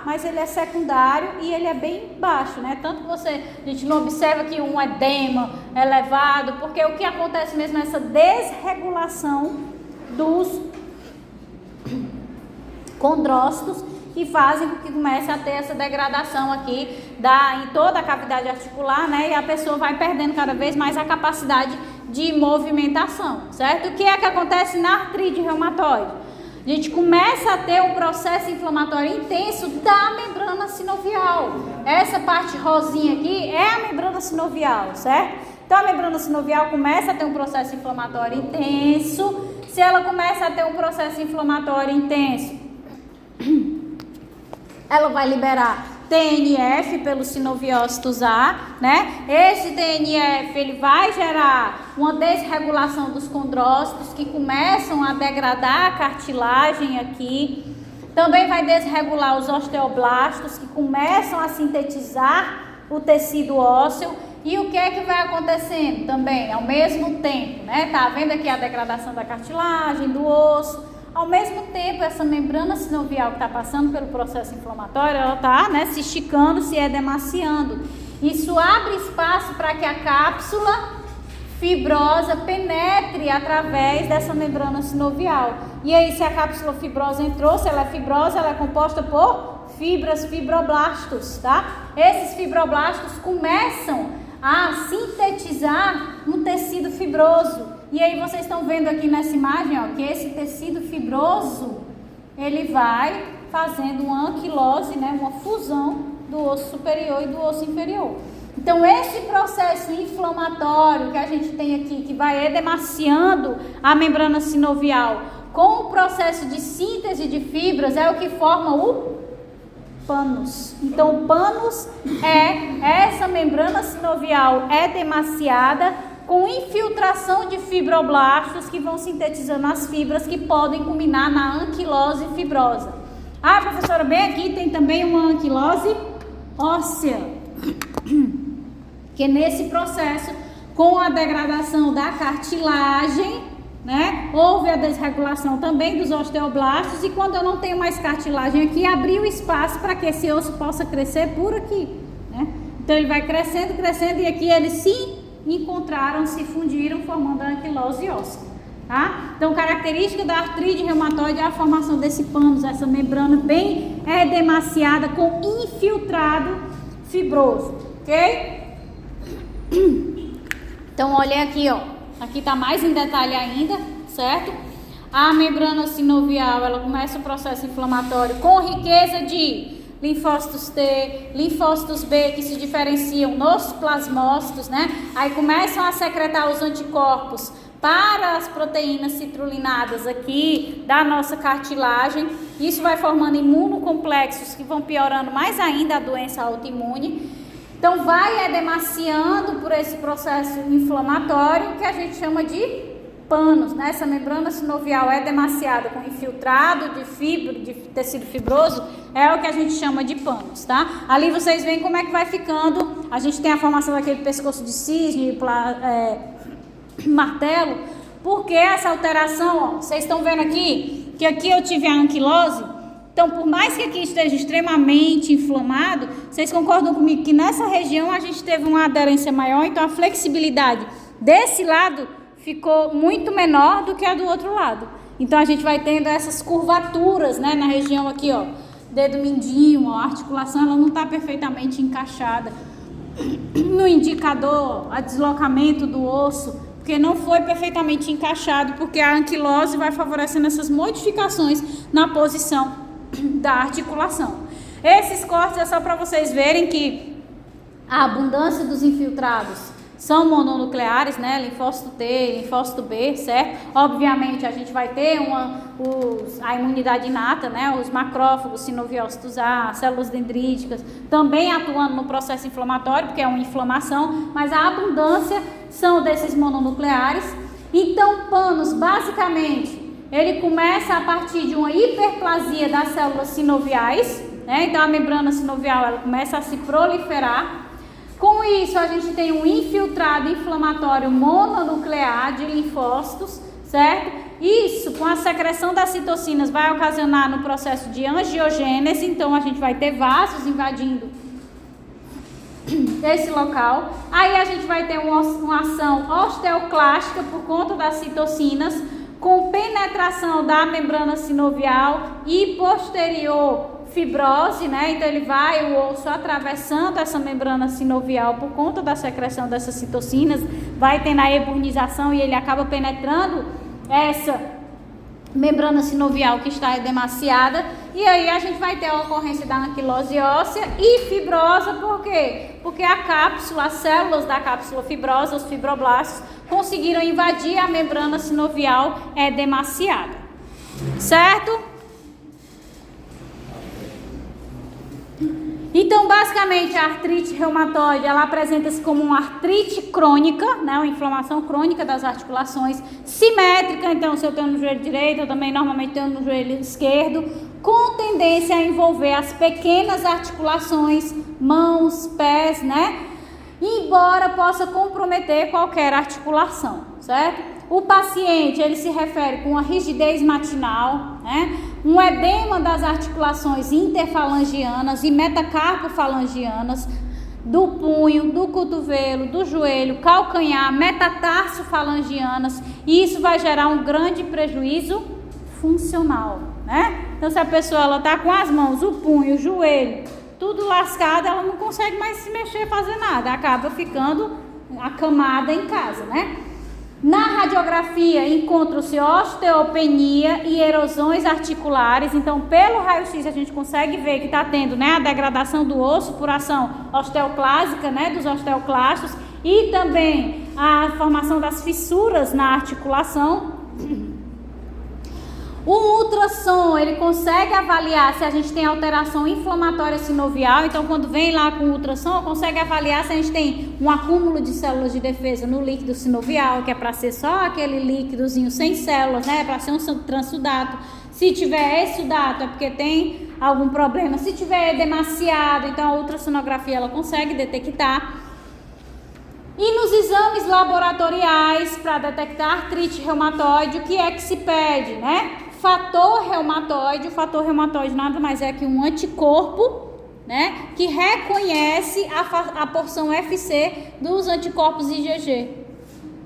Mas ele é secundário e ele é bem baixo, né? Tanto que a gente não observa que um edema elevado, porque o que acontece mesmo é essa desregulação dos condrócitos que fazem com que comece a ter essa degradação aqui em toda a cavidade articular, né? E a pessoa vai perdendo cada vez mais a capacidade de movimentação, certo? O que é que acontece na artrite reumatoide? A gente começa a ter um processo inflamatório intenso da membrana sinovial. Essa parte rosinha aqui é a membrana sinovial, certo? Então a membrana sinovial começa a ter um processo inflamatório intenso. Se ela começa a ter um processo inflamatório intenso, ela vai liberar TNF pelos sinoviócitos A, né? Esse TNF ele vai gerar uma desregulação dos condrócitos que começam a degradar a cartilagem aqui. Também vai desregular os osteoblastos que começam a sintetizar o tecido ósseo. E o que é que vai acontecendo também ao mesmo tempo, né? Tá vendo aqui a degradação da cartilagem, do osso. Ao mesmo tempo, essa membrana sinovial que está passando pelo processo inflamatório, ela está, né, se esticando, se edemaciando. Isso abre espaço para que a cápsula fibrosa penetre através dessa membrana sinovial. E aí, se a cápsula fibrosa entrou, se ela é fibrosa, ela é composta por fibras, fibroblastos, tá? Esses fibroblastos começam a sintetizar um tecido fibroso. E aí vocês estão vendo aqui nessa imagem, ó, que esse tecido fibroso, ele vai fazendo uma anquilose, né, uma fusão do osso superior e do osso inferior. Então esse processo inflamatório que a gente tem aqui, que vai edemaciando a membrana sinovial, com o processo de síntese de fibras, é o que forma o pânus. Então o pânus é essa membrana sinovial edemaciada, com infiltração de fibroblastos que vão sintetizando as fibras que podem culminar na anquilose fibrosa. Professora, bem aqui tem também uma anquilose óssea, que nesse processo, com a degradação da cartilagem, né, houve a desregulação também dos osteoblastos, e quando eu não tenho mais cartilagem aqui, abriu espaço para que esse osso possa crescer por aqui, né? Então ele vai crescendo, crescendo, e aqui ele se encontraram, se fundiram, formando a anquilose óssea, tá? Então, característica da artrite reumatoide é a formação desse pânus, essa membrana bem edemaciada com infiltrado fibroso, ok? Então, olhem aqui, ó, aqui tá mais em detalhe ainda, certo? A membrana sinovial, ela começa o processo inflamatório com riqueza de linfócitos T, linfócitos B, que se diferenciam nos plasmócitos, né? Aí começam a secretar os anticorpos para as proteínas citrulinadas aqui da nossa cartilagem. Isso vai formando imunocomplexos que vão piorando mais ainda a doença autoimune. Então vai edemaciando por esse processo inflamatório que a gente chama de pânus, né? Essa membrana sinovial edemaciada com infiltrado de fibra, de tecido fibroso, é o que a gente chama de pânus, tá? Ali vocês veem como é que vai ficando. A gente tem a formação daquele pescoço de cisne, martelo, porque essa alteração, ó, vocês estão vendo aqui, que aqui eu tive a anquilose. Então, por mais que aqui esteja extremamente inflamado, vocês concordam comigo que nessa região a gente teve uma aderência maior, então a flexibilidade desse lado ficou muito menor do que a do outro lado. Então a gente vai tendo essas curvaturas, né, na região aqui, ó, dedo mindinho, ó, a articulação ela não está perfeitamente encaixada. No indicador, a deslocamento do osso, porque não foi perfeitamente encaixado, porque a anquilose vai favorecendo essas modificações na posição da articulação. Esses cortes é só para vocês verem que a abundância dos infiltrados são mononucleares, né? Linfócito T, linfócito B, certo? Obviamente a gente vai ter a imunidade inata, né? Os macrófagos, sinoviócitos A, células dendríticas, também atuando no processo inflamatório, porque é uma inflamação, mas a abundância são desses mononucleares. Então, panos, basicamente, ele começa a partir de uma hiperplasia das células sinoviais, né? Então a membrana sinovial ela começa a se proliferar. Com isso, a gente tem um infiltrado inflamatório mononuclear de linfócitos, certo? Isso, com a secreção das citocinas, vai ocasionar no processo de angiogênese, então a gente vai ter vasos invadindo esse local. Aí a gente vai ter uma ação osteoclástica por conta das citocinas, com penetração da membrana sinovial e posterior fibrose, né? Então ele vai o osso atravessando essa membrana sinovial por conta da secreção dessas citocinas, vai tendo a eburnização e ele acaba penetrando essa membrana sinovial que está edemaciada, e aí a gente vai ter a ocorrência da anquilose óssea e fibrosa. Por quê? Porque a cápsula, as células da cápsula fibrosa, os fibroblastos, conseguiram invadir a membrana sinovial edemaciada, certo? Então, basicamente, a artrite reumatoide, ela apresenta-se como uma artrite crônica, né, uma inflamação crônica das articulações, simétrica. Então, se eu tenho no joelho direito, eu também normalmente tenho no joelho esquerdo, com tendência a envolver as pequenas articulações, mãos, pés, né, embora possa comprometer qualquer articulação, certo? O paciente, ele se refere com uma rigidez matinal, né? Um edema das articulações interfalangianas e metacarpofalangianas, do punho, do cotovelo, do joelho, calcanhar, metatarsofalangianas, e isso vai gerar um grande prejuízo funcional, né? Então, se a pessoa ela tá com as mãos, o punho, o joelho, tudo lascado, ela não consegue mais se mexer, fazer nada, acaba ficando acamada em casa, né? Na radiografia encontram-se osteopenia e erosões articulares. Então, pelo raio-x a gente consegue ver que está tendo, né, a degradação do osso por ação osteoclásica, né, dos osteoclastos, e também a formação das fissuras na articulação. O ultrassom, ele consegue avaliar se a gente tem alteração inflamatória sinovial. Então, quando vem lá com o ultrassom, consegue avaliar se a gente tem um acúmulo de células de defesa no líquido sinovial, que é para ser só aquele líquidozinho sem células, né? É para ser um transsudato. Se tiver exsudato, é porque tem algum problema. Se tiver edemaciado, então a ultrassonografia ela consegue detectar. E nos exames laboratoriais para detectar artrite reumatoide, o que é que se pede, né? Fator reumatoide. O fator reumatoide nada mais é que um anticorpo, né, que reconhece a porção FC dos anticorpos IgG,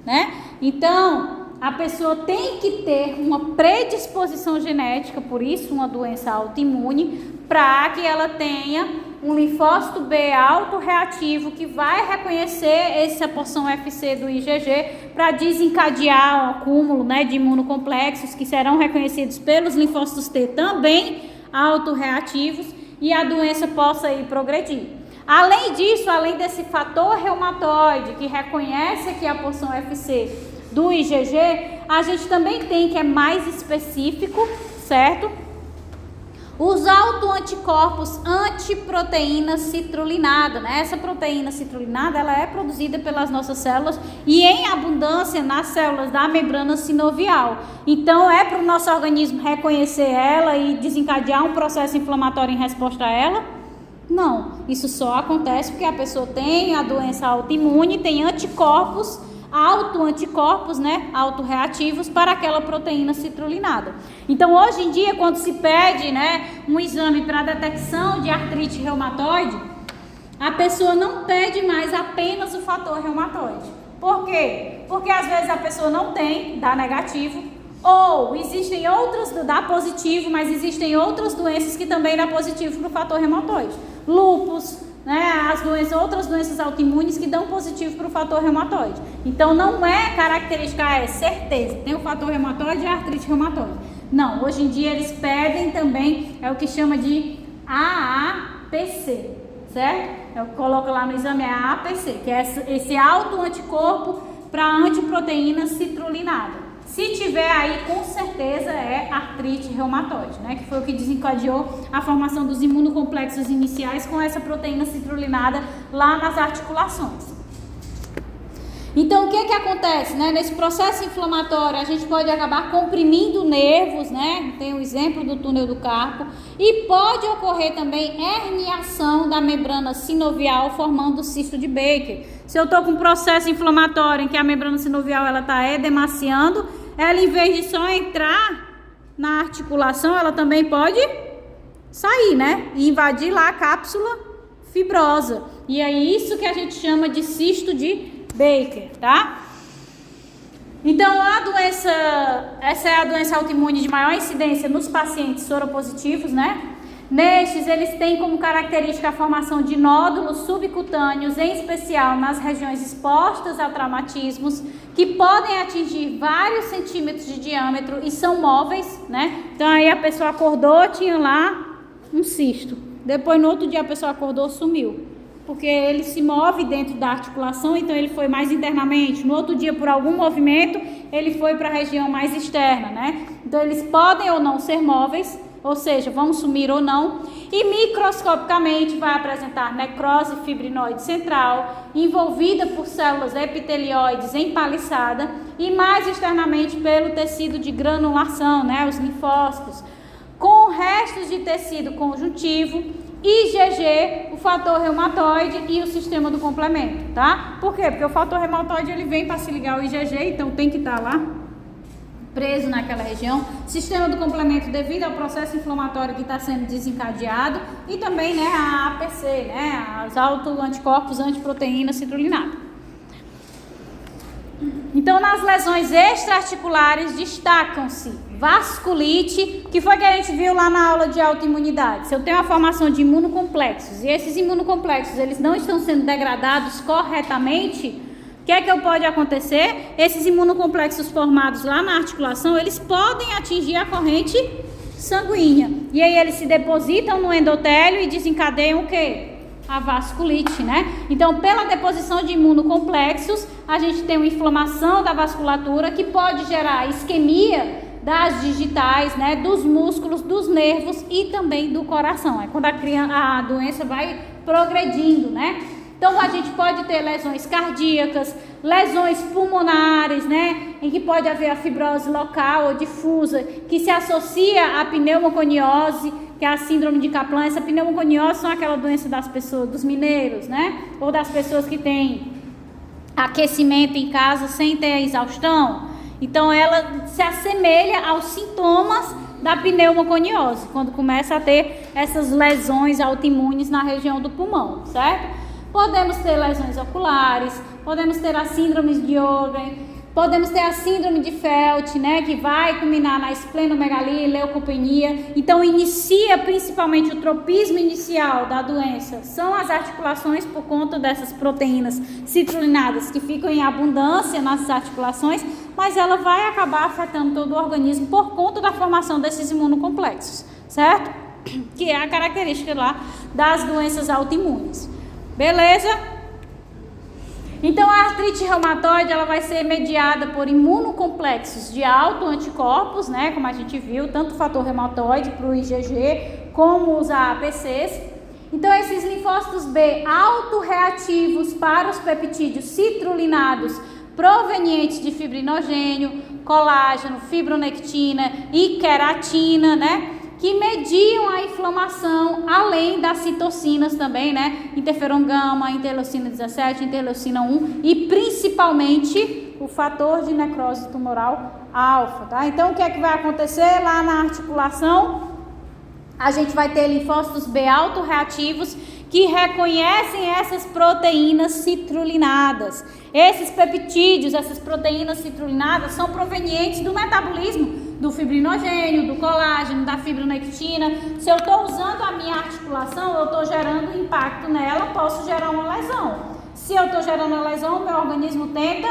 né? Então, a pessoa tem que ter uma predisposição genética, por isso uma doença autoimune, para que ela tenha um linfócito B autorreativo que vai reconhecer essa porção FC do IgG para desencadear o acúmulo, né, de imunocomplexos que serão reconhecidos pelos linfócitos T também autorreativos, e a doença possa ir progredir. Além disso, além desse fator reumatoide que reconhece aqui a porção FC do IgG, a gente também tem, que é mais específico, certo? Os autoanticorpos antiproteína citrulinada, né? Essa proteína citrulinada, ela é produzida pelas nossas células e em abundância nas células da membrana sinovial. Então, é para o nosso organismo reconhecer ela e desencadear um processo inflamatório em resposta a ela? Não, isso só acontece porque a pessoa tem a doença autoimune, tem anticorpos, autoanticorpos, né, autorreativos para aquela proteína citrulinada. Então, hoje em dia, quando se pede, né, um exame para detecção de artrite reumatoide, a pessoa não pede mais apenas o fator reumatoide. Por quê? Porque às vezes a pessoa não tem, dá negativo, ou existem outras, dá positivo, mas existem outras doenças que também dá positivo para o fator reumatoide. Lúpus, né, outras doenças autoimunes que dão positivo para o fator reumatoide. Então, não é característica, é certeza. Tem o fator reumatoide e a artrite reumatoide. Não, hoje em dia eles pedem também, é o que chama de AAPC, certo? Eu coloco lá no exame AAPC, que é esse autoanticorpo para antiproteína citrulinada. Se tiver aí, com certeza é artrite reumatoide, né? Que foi o que desencadeou a formação dos imunocomplexos iniciais com essa proteína citrulinada lá nas articulações. Então, o que acontece, né? Nesse processo inflamatório, a gente pode acabar comprimindo nervos, né? Tem o exemplo do túnel do carpo. E pode ocorrer também herniação da membrana sinovial, formando o cisto de Baker. Se eu estou com um processo inflamatório em que a membrana sinovial está edemaciando, ela, em vez de só entrar na articulação, ela também pode sair, né? E invadir lá a cápsula fibrosa. E é isso que a gente chama de cisto de Baker, tá? Então, essa é a doença autoimune de maior incidência nos pacientes soropositivos, né? Nestes, eles têm como característica a formação de nódulos subcutâneos, em especial nas regiões expostas a traumatismos, que podem atingir vários centímetros de diâmetro e são móveis, né? Então, aí a pessoa acordou, tinha lá um cisto. Depois, no outro dia, a pessoa acordou, sumiu. Porque ele se move dentro da articulação, então ele foi mais internamente. No outro dia, por algum movimento, ele foi para a região mais externa, né? Então, eles podem ou não ser móveis, ou seja, vão sumir ou não. E microscopicamente vai apresentar necrose fibrinoide central, envolvida por células epitelioides empaliçada, e mais externamente pelo tecido de granulação, né? Os linfócitos, com restos de tecido conjuntivo, IgG, o fator reumatoide e o sistema do complemento, tá? Por quê? Porque o fator reumatoide ele vem para se ligar ao IgG, então tem que estar lá preso naquela região. Sistema do complemento devido ao processo inflamatório que está sendo desencadeado e também, né, a APC, né, os autoanticorpos antiproteína citrulinada. Então, nas lesões extraarticulares destacam-se vasculite, que foi que a gente viu lá na aula de autoimunidade. Se eu tenho a formação de imunocomplexos e esses imunocomplexos eles não estão sendo degradados corretamente, o que é que pode acontecer? Esses imunocomplexos formados lá na articulação, eles podem atingir a corrente sanguínea. E aí eles se depositam no endotélio e desencadeiam o quê? A vasculite, né? Então, pela deposição de imunocomplexos, a gente tem uma inflamação da vasculatura que pode gerar isquemia das digitais, né? Dos músculos, dos nervos e também do coração. É quando a doença vai progredindo, né? Então, a gente pode ter lesões cardíacas, lesões pulmonares, né? Em que pode haver a fibrose local ou difusa, que se associa à pneumoconiose, que é a síndrome de Kaplan. Essa pneumoconiose são aquela doença das pessoas, dos mineiros, né? Ou das pessoas que têm aquecimento em casa sem ter a exaustão. Então, ela se assemelha aos sintomas da pneumoconiose, quando começa a ter essas lesões autoimunes na região do pulmão, certo? Podemos ter lesões oculares, podemos ter as síndromes de Sjögren, podemos ter a síndrome de Felt, né, que vai culminar na esplenomegalia e leucopenia. Então, inicia principalmente o tropismo inicial da doença, são as articulações por conta dessas proteínas citrulinadas que ficam em abundância nas articulações, mas ela vai acabar afetando todo o organismo por conta da formação desses imunocomplexos, certo? Que é a característica lá das doenças autoimunes. Beleza? Então, a artrite reumatoide ela vai ser mediada por imunocomplexos de autoanticorpos, né? Como a gente viu, tanto o fator reumatoide para o IgG, como os APCs. Então, esses linfócitos B autorreativos para os peptídeos citrulinados provenientes de fibrinogênio, colágeno, fibronectina e queratina, né? Que mediam a inflamação, além das citocinas também, né? Interferon gama, interleucina 17, interleucina 1 e principalmente o fator de necrose tumoral alfa, tá? Então, o que é que vai acontecer lá na articulação? A gente vai ter linfócitos B autorreativos que reconhecem essas proteínas citrulinadas. Esses peptídeos, essas proteínas citrulinadas são provenientes do metabolismo do fibrinogênio, do colágeno, da fibronectina. Se eu estou usando a minha articulação, eu estou gerando impacto nela, posso gerar uma lesão. Se eu estou gerando uma lesão, o meu organismo tenta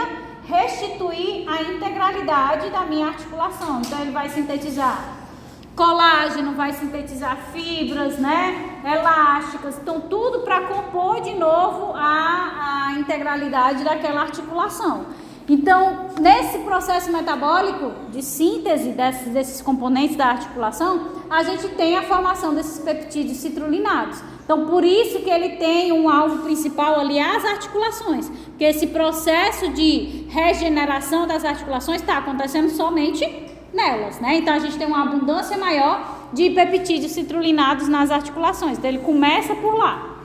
restituir a integralidade da minha articulação. Então ele vai sintetizar colágeno, vai sintetizar fibras, né, elásticas, então tudo para compor de novo a integralidade daquela articulação. Então, nesse processo metabólico de síntese desses componentes da articulação, a gente tem a formação desses peptídeos citrulinados. Então, por isso que ele tem um alvo principal ali, as articulações, porque esse processo de regeneração das articulações está acontecendo somente nelas, né? Então, a gente tem uma abundância maior de peptídeos citrulinados nas articulações. Então, ele começa por lá.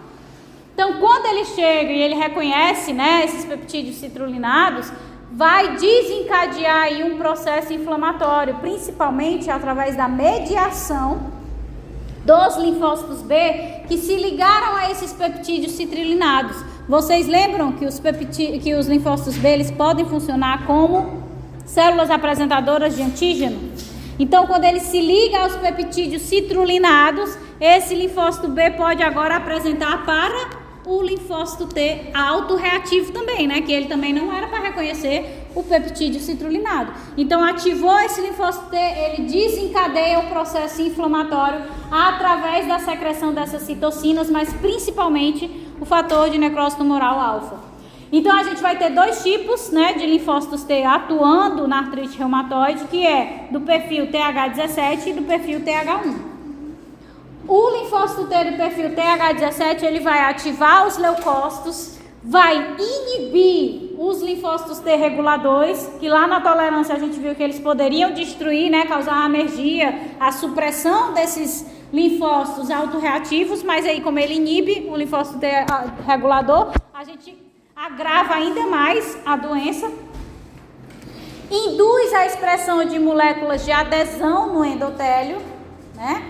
Então, quando ele chega e ele reconhece, né, esses peptídeos citrulinados, vai desencadear aí um processo inflamatório, principalmente através da mediação dos linfócitos B que se ligaram a esses peptídeos citrulinados. Vocês lembram que os linfócitos B eles podem funcionar como células apresentadoras de antígeno? Então, quando ele se liga aos peptídeos citrulinados, esse linfócito B pode agora apresentar para o linfócito T autorreativo também, né? Que ele também não era para reconhecer o peptídeo citrulinado. Então, ativou esse linfócito T, ele desencadeia o processo inflamatório através da secreção dessas citocinas, mas principalmente o fator de necrose tumoral alfa. Então, a gente vai ter dois tipos, né, de linfócitos T atuando na artrite reumatoide, que é do perfil TH17 e do perfil TH1. O linfócito T do perfil TH17, ele vai ativar os leucócitos, vai inibir os linfócitos T reguladores, que lá na tolerância a gente viu que eles poderiam destruir, né, causar alergia, a supressão desses linfócitos autorreativos, mas aí como ele inibe o linfócito T regulador, a gente agrava ainda mais a doença, induz a expressão de moléculas de adesão no endotélio, né?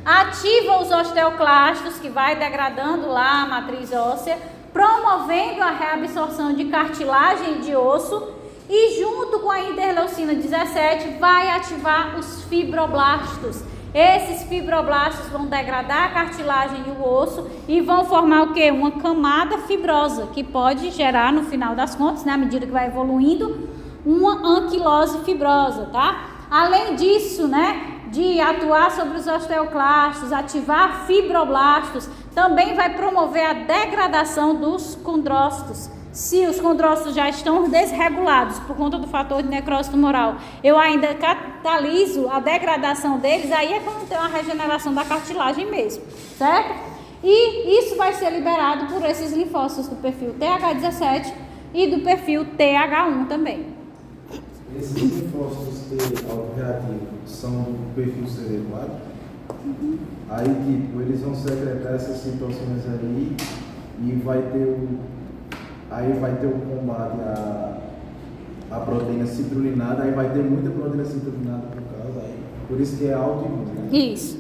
Ativa os osteoclastos, que vai degradando lá a matriz óssea, promovendo a reabsorção de cartilagem de osso e junto com a interleucina 17 vai ativar os fibroblastos. Esses fibroblastos vão degradar a cartilagem e o osso e vão formar o quê? Uma camada fibrosa, que pode gerar, no final das contas, né, à medida que vai evoluindo, uma anquilose fibrosa, tá? Além disso, né, de atuar sobre os osteoclastos, ativar fibroblastos, também vai promover a degradação dos condrócitos. Se os condrócitos já estão desregulados por conta do fator de necrose tumoral, eu ainda cataliso a degradação deles, aí é quando tem uma regeneração da cartilagem mesmo, certo? E isso vai ser liberado por esses linfócitos do perfil TH17 e do perfil TH1 também. Esses linfócitos T autorreativos são do perfil CD4. Aí, tipo, eles vão secretar essas citocinas ali e vai ter o combate à proteína citrulinada, aí vai ter muita proteína citrulinada por causa aí. Por isso que é autoimune, né? Isso.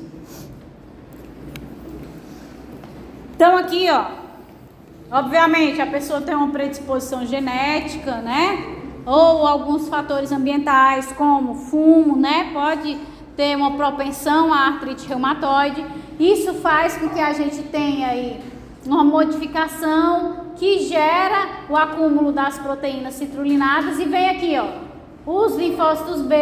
Então aqui, ó, obviamente a pessoa tem uma predisposição genética, né? Ou alguns fatores ambientais, como fumo, né? Pode ter uma propensão à artrite reumatoide. Isso faz com que a gente tenha aí uma modificação que gera o acúmulo das proteínas citrulinadas. E vem aqui, ó, os linfócitos B,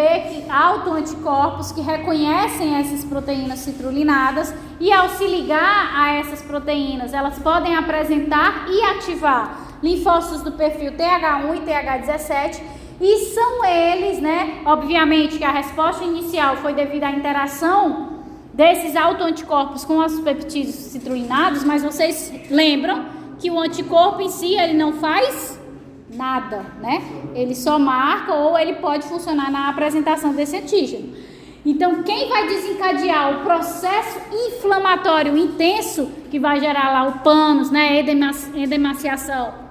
autoanticorpos que reconhecem essas proteínas citrulinadas. E ao se ligar a essas proteínas, elas podem apresentar e ativar linfócitos do perfil TH1 e TH17, e são eles, né, obviamente que a resposta inicial foi devido à interação desses autoanticorpos com os peptídeos citrulinados, mas vocês lembram que o anticorpo em si, ele não faz nada, né, ele só marca ou ele pode funcionar na apresentação desse antígeno. Então, quem vai desencadear o processo inflamatório intenso, que vai gerar lá o pânus, né, edemaciação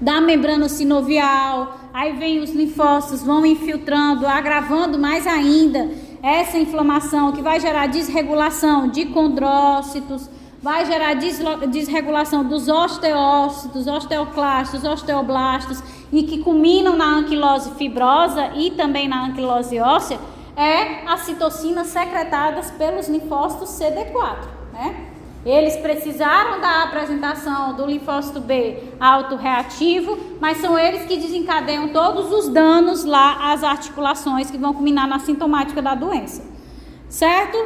da membrana sinovial, aí vem os linfócitos, vão infiltrando, agravando mais ainda essa inflamação, que vai gerar desregulação de condrócitos, vai gerar desregulação dos osteócitos, osteoclastos, osteoblastos, e que culminam na anquilose fibrosa e também na anquilose óssea, é as citocinas secretadas pelos linfócitos CD4, né? Eles precisaram da apresentação do linfócito B autorreativo, mas são eles que desencadeiam todos os danos lá às articulações que vão culminar na sintomática da doença, certo?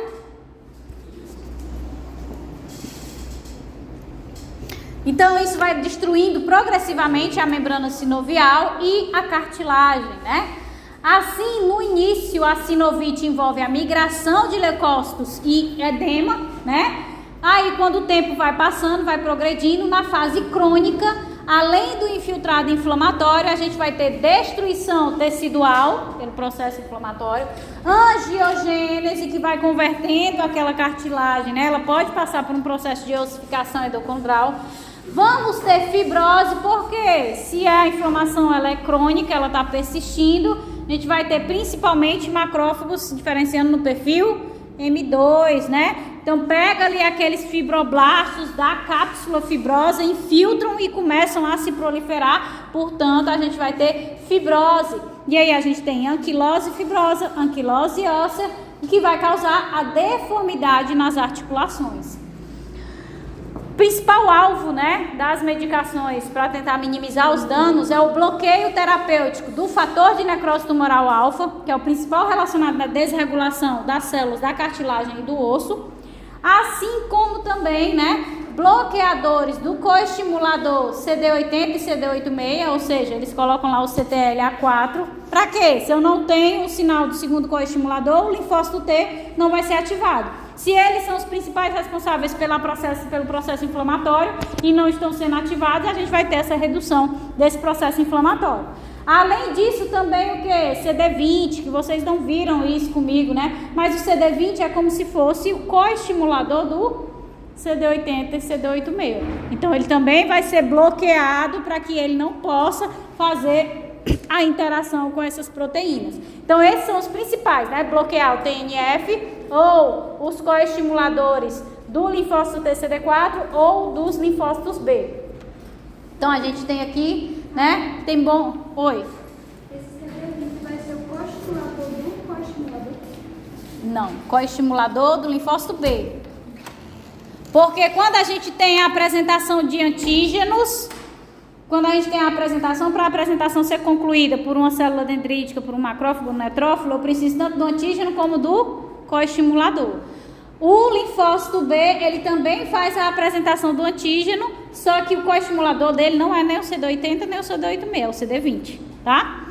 Então, isso vai destruindo progressivamente a membrana sinovial e a cartilagem, né? Assim, no início, a sinovite envolve a migração de leucócitos e edema, né? Aí, quando o tempo vai passando, vai progredindo, na fase crônica, além do infiltrado inflamatório, a gente vai ter destruição tecidual, pelo processo inflamatório, angiogênese, que vai convertendo aquela cartilagem, né? Ela pode passar por um processo de ossificação endocondral. Vamos ter fibrose, porque se a inflamação ela é crônica, ela está persistindo, a gente vai ter principalmente macrófagos se diferenciando no perfil M2, né? Então pega ali aqueles fibroblastos da cápsula fibrosa, infiltram e começam a se proliferar, portanto a gente vai ter fibrose. E aí a gente tem anquilose fibrosa, anquilose óssea, que vai causar a deformidade nas articulações. O principal alvo, né, das medicações para tentar minimizar os danos é o bloqueio terapêutico do fator de necrose tumoral alfa, que é o principal relacionado na desregulação das células da cartilagem e do osso, assim como também, né, bloqueadores do coestimulador CD80 e CD86, ou seja, eles colocam lá o CTLA4. Para quê? Se eu não tenho o sinal do segundo coestimulador, o linfócito T não vai ser ativado. Se eles são os principais responsáveis pelo processo inflamatório e não estão sendo ativados, a gente vai ter essa redução desse processo inflamatório. Além disso, também o que? CD20, que vocês não viram isso comigo, né? Mas o CD20 é como se fosse o coestimulador do CD80 e CD86. Então, ele também vai ser bloqueado para que ele não possa fazer a interação com essas proteínas. Então, esses são os principais, né? Bloquear o TNF ou os coestimuladores do linfócito TCD4 ou dos linfócitos B. Então, a gente tem aqui, né? Tem bom... Oi? Esse CD20 vai ser o coestimulador do coestimulador? Não, coestimulador do linfócito B. Porque quando a gente tem a apresentação de antígenos, quando a gente tem a apresentação, para a apresentação ser concluída por uma célula dendrítica, por um macrófago, um neutrófilo, eu preciso tanto do antígeno como do coestimulador. O linfócito B, ele também faz a apresentação do antígeno, só que o coestimulador dele não é nem o CD80 nem o CD86, é o CD20, tá?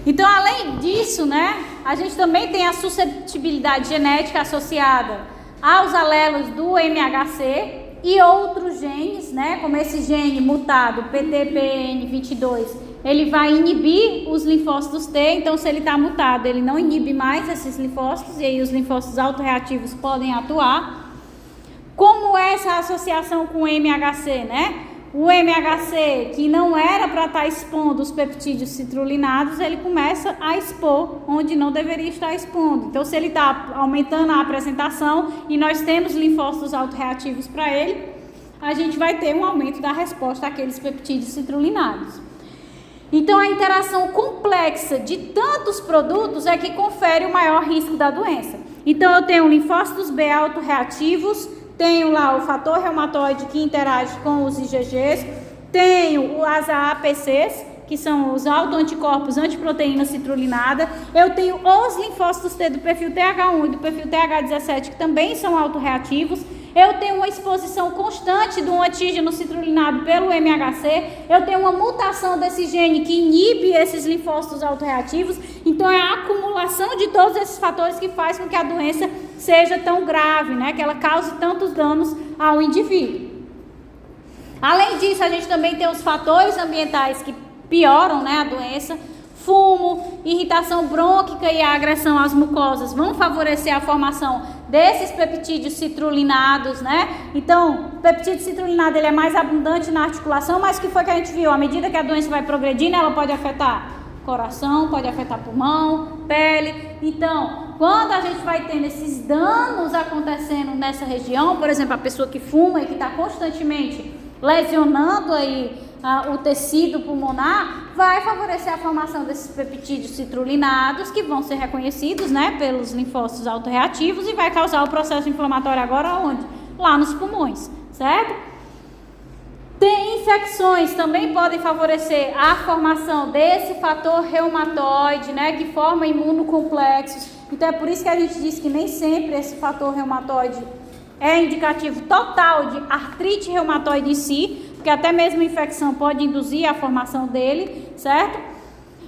Então, além disso, né, a gente também tem a susceptibilidade genética associada aos alelos do MHC e outros genes, né, como esse gene mutado PTPN22, ele vai inibir os linfócitos T. Então, se ele está mutado, ele não inibe mais esses linfócitos, e aí os linfócitos autorreativos podem atuar. Como é essa associação com o MHC, né? O MHC, que não era para estar expondo os peptídeos citrulinados, ele começa a expor onde não deveria estar expondo. Então, se ele está aumentando a apresentação e nós temos linfócitos autorreativos para ele, a gente vai ter um aumento da resposta àqueles peptídeos citrulinados. Então, a interação complexa de tantos produtos é que confere o maior risco da doença. Então, eu tenho linfócitos B autorreativos, tenho lá o fator reumatoide que interage com os IgGs, tenho as APCs, que são os autoanticorpos antiproteína citrulinada, eu tenho os linfócitos T do perfil TH1 e do perfil TH17, que também são autorreativos, eu tenho uma exposição constante do antígeno citrulinado pelo MHC, eu tenho uma mutação desse gene que inibe esses linfócitos autorreativos. Então, é a acumulação de todos esses fatores que faz com que a doença seja tão grave, né? Que ela cause tantos danos ao indivíduo. Além disso, a gente também tem os fatores ambientais que pioram, né, a doença. Fumo, irritação brônquica e a agressão às mucosas vão favorecer a formação desses peptídeos citrulinados, né? Então, o peptídeo citrulinado ele é mais abundante na articulação, mas o que foi que a gente viu? À medida que a doença vai progredindo, ela pode afetar coração, pode afetar pulmão, pele. Então, quando a gente vai tendo esses danos acontecendo nessa região, por exemplo, a pessoa que fuma e que está constantemente lesionando aí o tecido pulmonar, vai favorecer a formação desses peptídeos citrulinados, que vão ser reconhecidos, né, pelos linfócitos autorreativos e vai causar o processo inflamatório agora onde? Lá nos pulmões, certo? Tem infecções também podem favorecer a formação desse fator reumatoide, né, que forma imunocomplexos. Então é por isso que a gente diz que nem sempre esse fator reumatoide é indicativo total de artrite reumatoide em si, porque até mesmo a infecção pode induzir a formação dele, certo?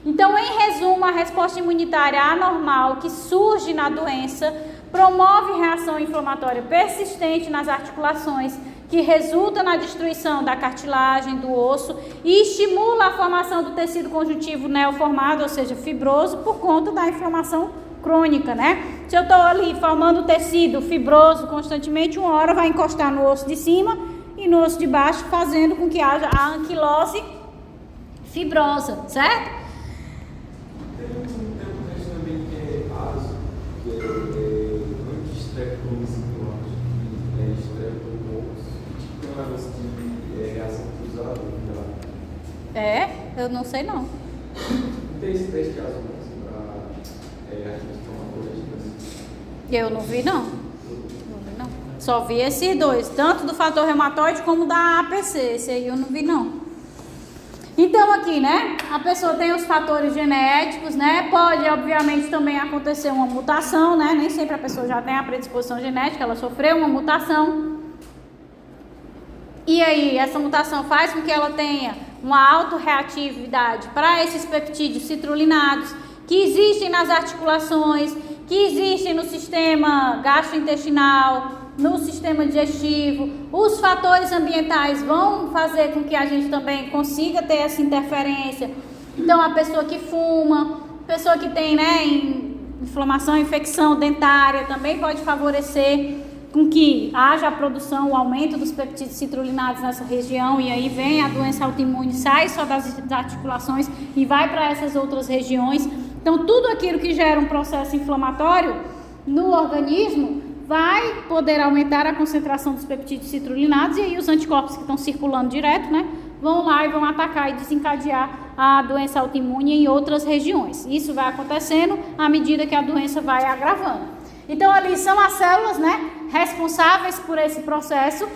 Então, em resumo, a resposta imunitária anormal que surge na doença promove reação inflamatória persistente nas articulações, que resulta na destruição da cartilagem, do osso e estimula a formação do tecido conjuntivo neoformado, ou seja, fibroso, por conta da inflamação crônica, né? Se eu estou ali formando tecido fibroso constantemente, uma hora vai encostar no osso de cima e no osso de baixo, fazendo com que haja a anquilose fibrosa, certo? Tem um teste também que é ASO, que é anti-estreptose, eu acho que é estreptose. Tem um negócio de reação cruzada. Eu não sei não. Não tem esse teste ASO, não? Eu não vi não. Só vi esses dois, tanto do fator reumatoide como da APC. Esse aí eu não vi não. Então aqui, né, a pessoa tem os fatores genéticos, né, pode obviamente também acontecer uma mutação, né, nem sempre a pessoa já tem a predisposição genética, ela sofreu uma mutação. E aí, essa mutação faz com que ela tenha uma autorreatividade para esses peptídeos citrulinados, que existem nas articulações, que existem no sistema gastrointestinal, no sistema digestivo. Os fatores ambientais vão fazer com que a gente também consiga ter essa interferência. Então, a pessoa que fuma, pessoa que tem, né, inflamação, infecção dentária, também pode favorecer com que haja a produção, o aumento dos peptídeos citrulinados nessa região, e aí vem a doença autoimune, sai só das articulações e vai para essas outras regiões. Então, tudo aquilo que gera um processo inflamatório no organismo vai poder aumentar a concentração dos peptídeos citrulinados, e aí os anticorpos que estão circulando direto, né, vão lá e vão atacar e desencadear a doença autoimune em outras regiões. Isso vai acontecendo à medida que a doença vai agravando. Então, ali são as células, né, responsáveis por esse processo.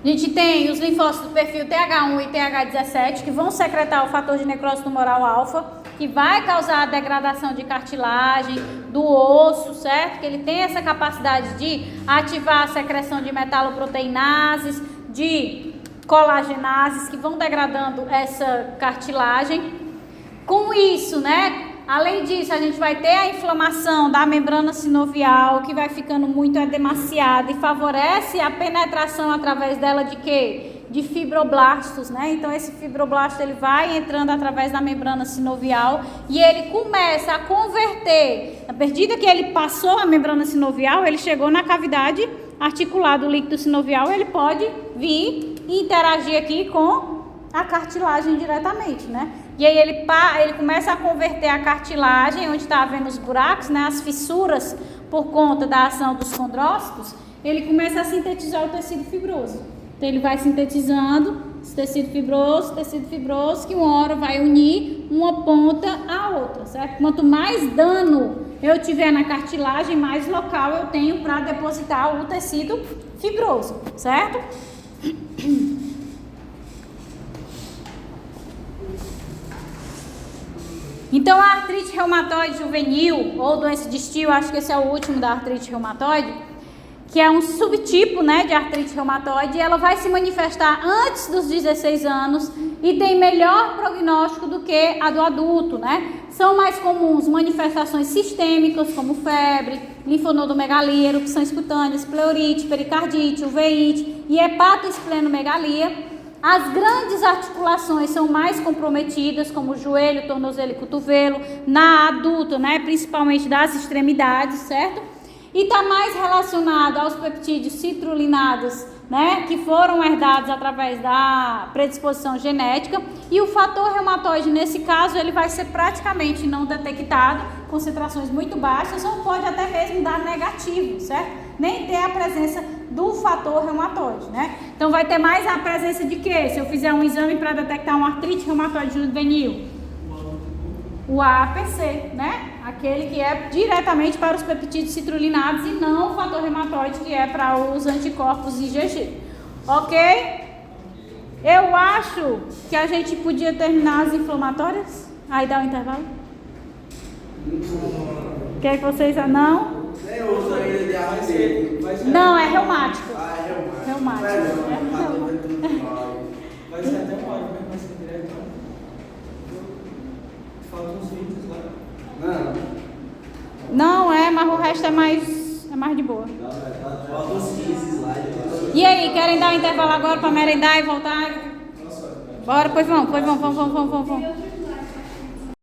A gente tem os linfócitos do perfil TH1 e TH17, que vão secretar o fator de necrose tumoral alfa, que vai causar a degradação de cartilagem, do osso, certo? Que ele tem essa capacidade de ativar a secreção de metaloproteinases, de colagenases, que vão degradando essa cartilagem. Com isso, né, além disso, a gente vai ter a inflamação da membrana sinovial, que vai ficando muito edemaciada e favorece a penetração através dela de quê? De fibroblastos, né? Então, esse fibroblasto ele vai entrando através da membrana sinovial e ele começa a converter. Na medida que ele passou a membrana sinovial, ele chegou na cavidade articular do líquido sinovial, ele pode vir e interagir aqui com a cartilagem diretamente, né? E aí ele começa a converter a cartilagem, onde está havendo os buracos, né, as fissuras por conta da ação dos condrócitos, ele começa a sintetizar o tecido fibroso. Então ele vai sintetizando esse tecido fibroso, que uma hora vai unir uma ponta à outra, certo? Quanto mais dano eu tiver na cartilagem, mais local eu tenho para depositar o tecido fibroso, certo? Então, a artrite reumatoide juvenil, ou doença de Still, acho que esse é o último da artrite reumatoide, que é um subtipo, né, de artrite reumatoide, e ela vai se manifestar antes dos 16 anos e tem melhor prognóstico do que a do adulto, né? São mais comuns manifestações sistêmicas, como febre, linfonodomegalia, erupções cutâneas, pleurite, pericardite, uveíte e hepatoesplenomegalia. As grandes articulações são mais comprometidas, como o joelho, tornozelo e cotovelo, na adulta, né, principalmente das extremidades, certo? E está mais relacionado aos peptídeos citrulinados, né, que foram herdados através da predisposição genética. E o fator reumatoide, nesse caso, ele vai ser praticamente não detectado, concentrações muito baixas, ou pode até mesmo dar negativo, certo? nem ter a presença do fator reumatoide, né? Então vai ter mais a presença de quê? Se eu fizer um exame para detectar uma artrite reumatoide juvenil, o APC, né? Aquele que é diretamente para os peptídeos citrulinados e não o fator reumatoide, que é para os anticorpos IgG. Ok? Eu acho que a gente podia terminar as inflamatórias. Aí dá um intervalo. Quer que vocês... Não? Nem uso ainda de artrite. Não, é reumático. Ah, é reumático. Reumático. Vai ser até uma hora, né? Vai ser direto. Faltam uns 20 lá. Não é, mas o resto é mais de boa. Faltam uns 15 slides. E aí, querem dar um intervalo agora para merendar e voltar? Bora, pois vamos.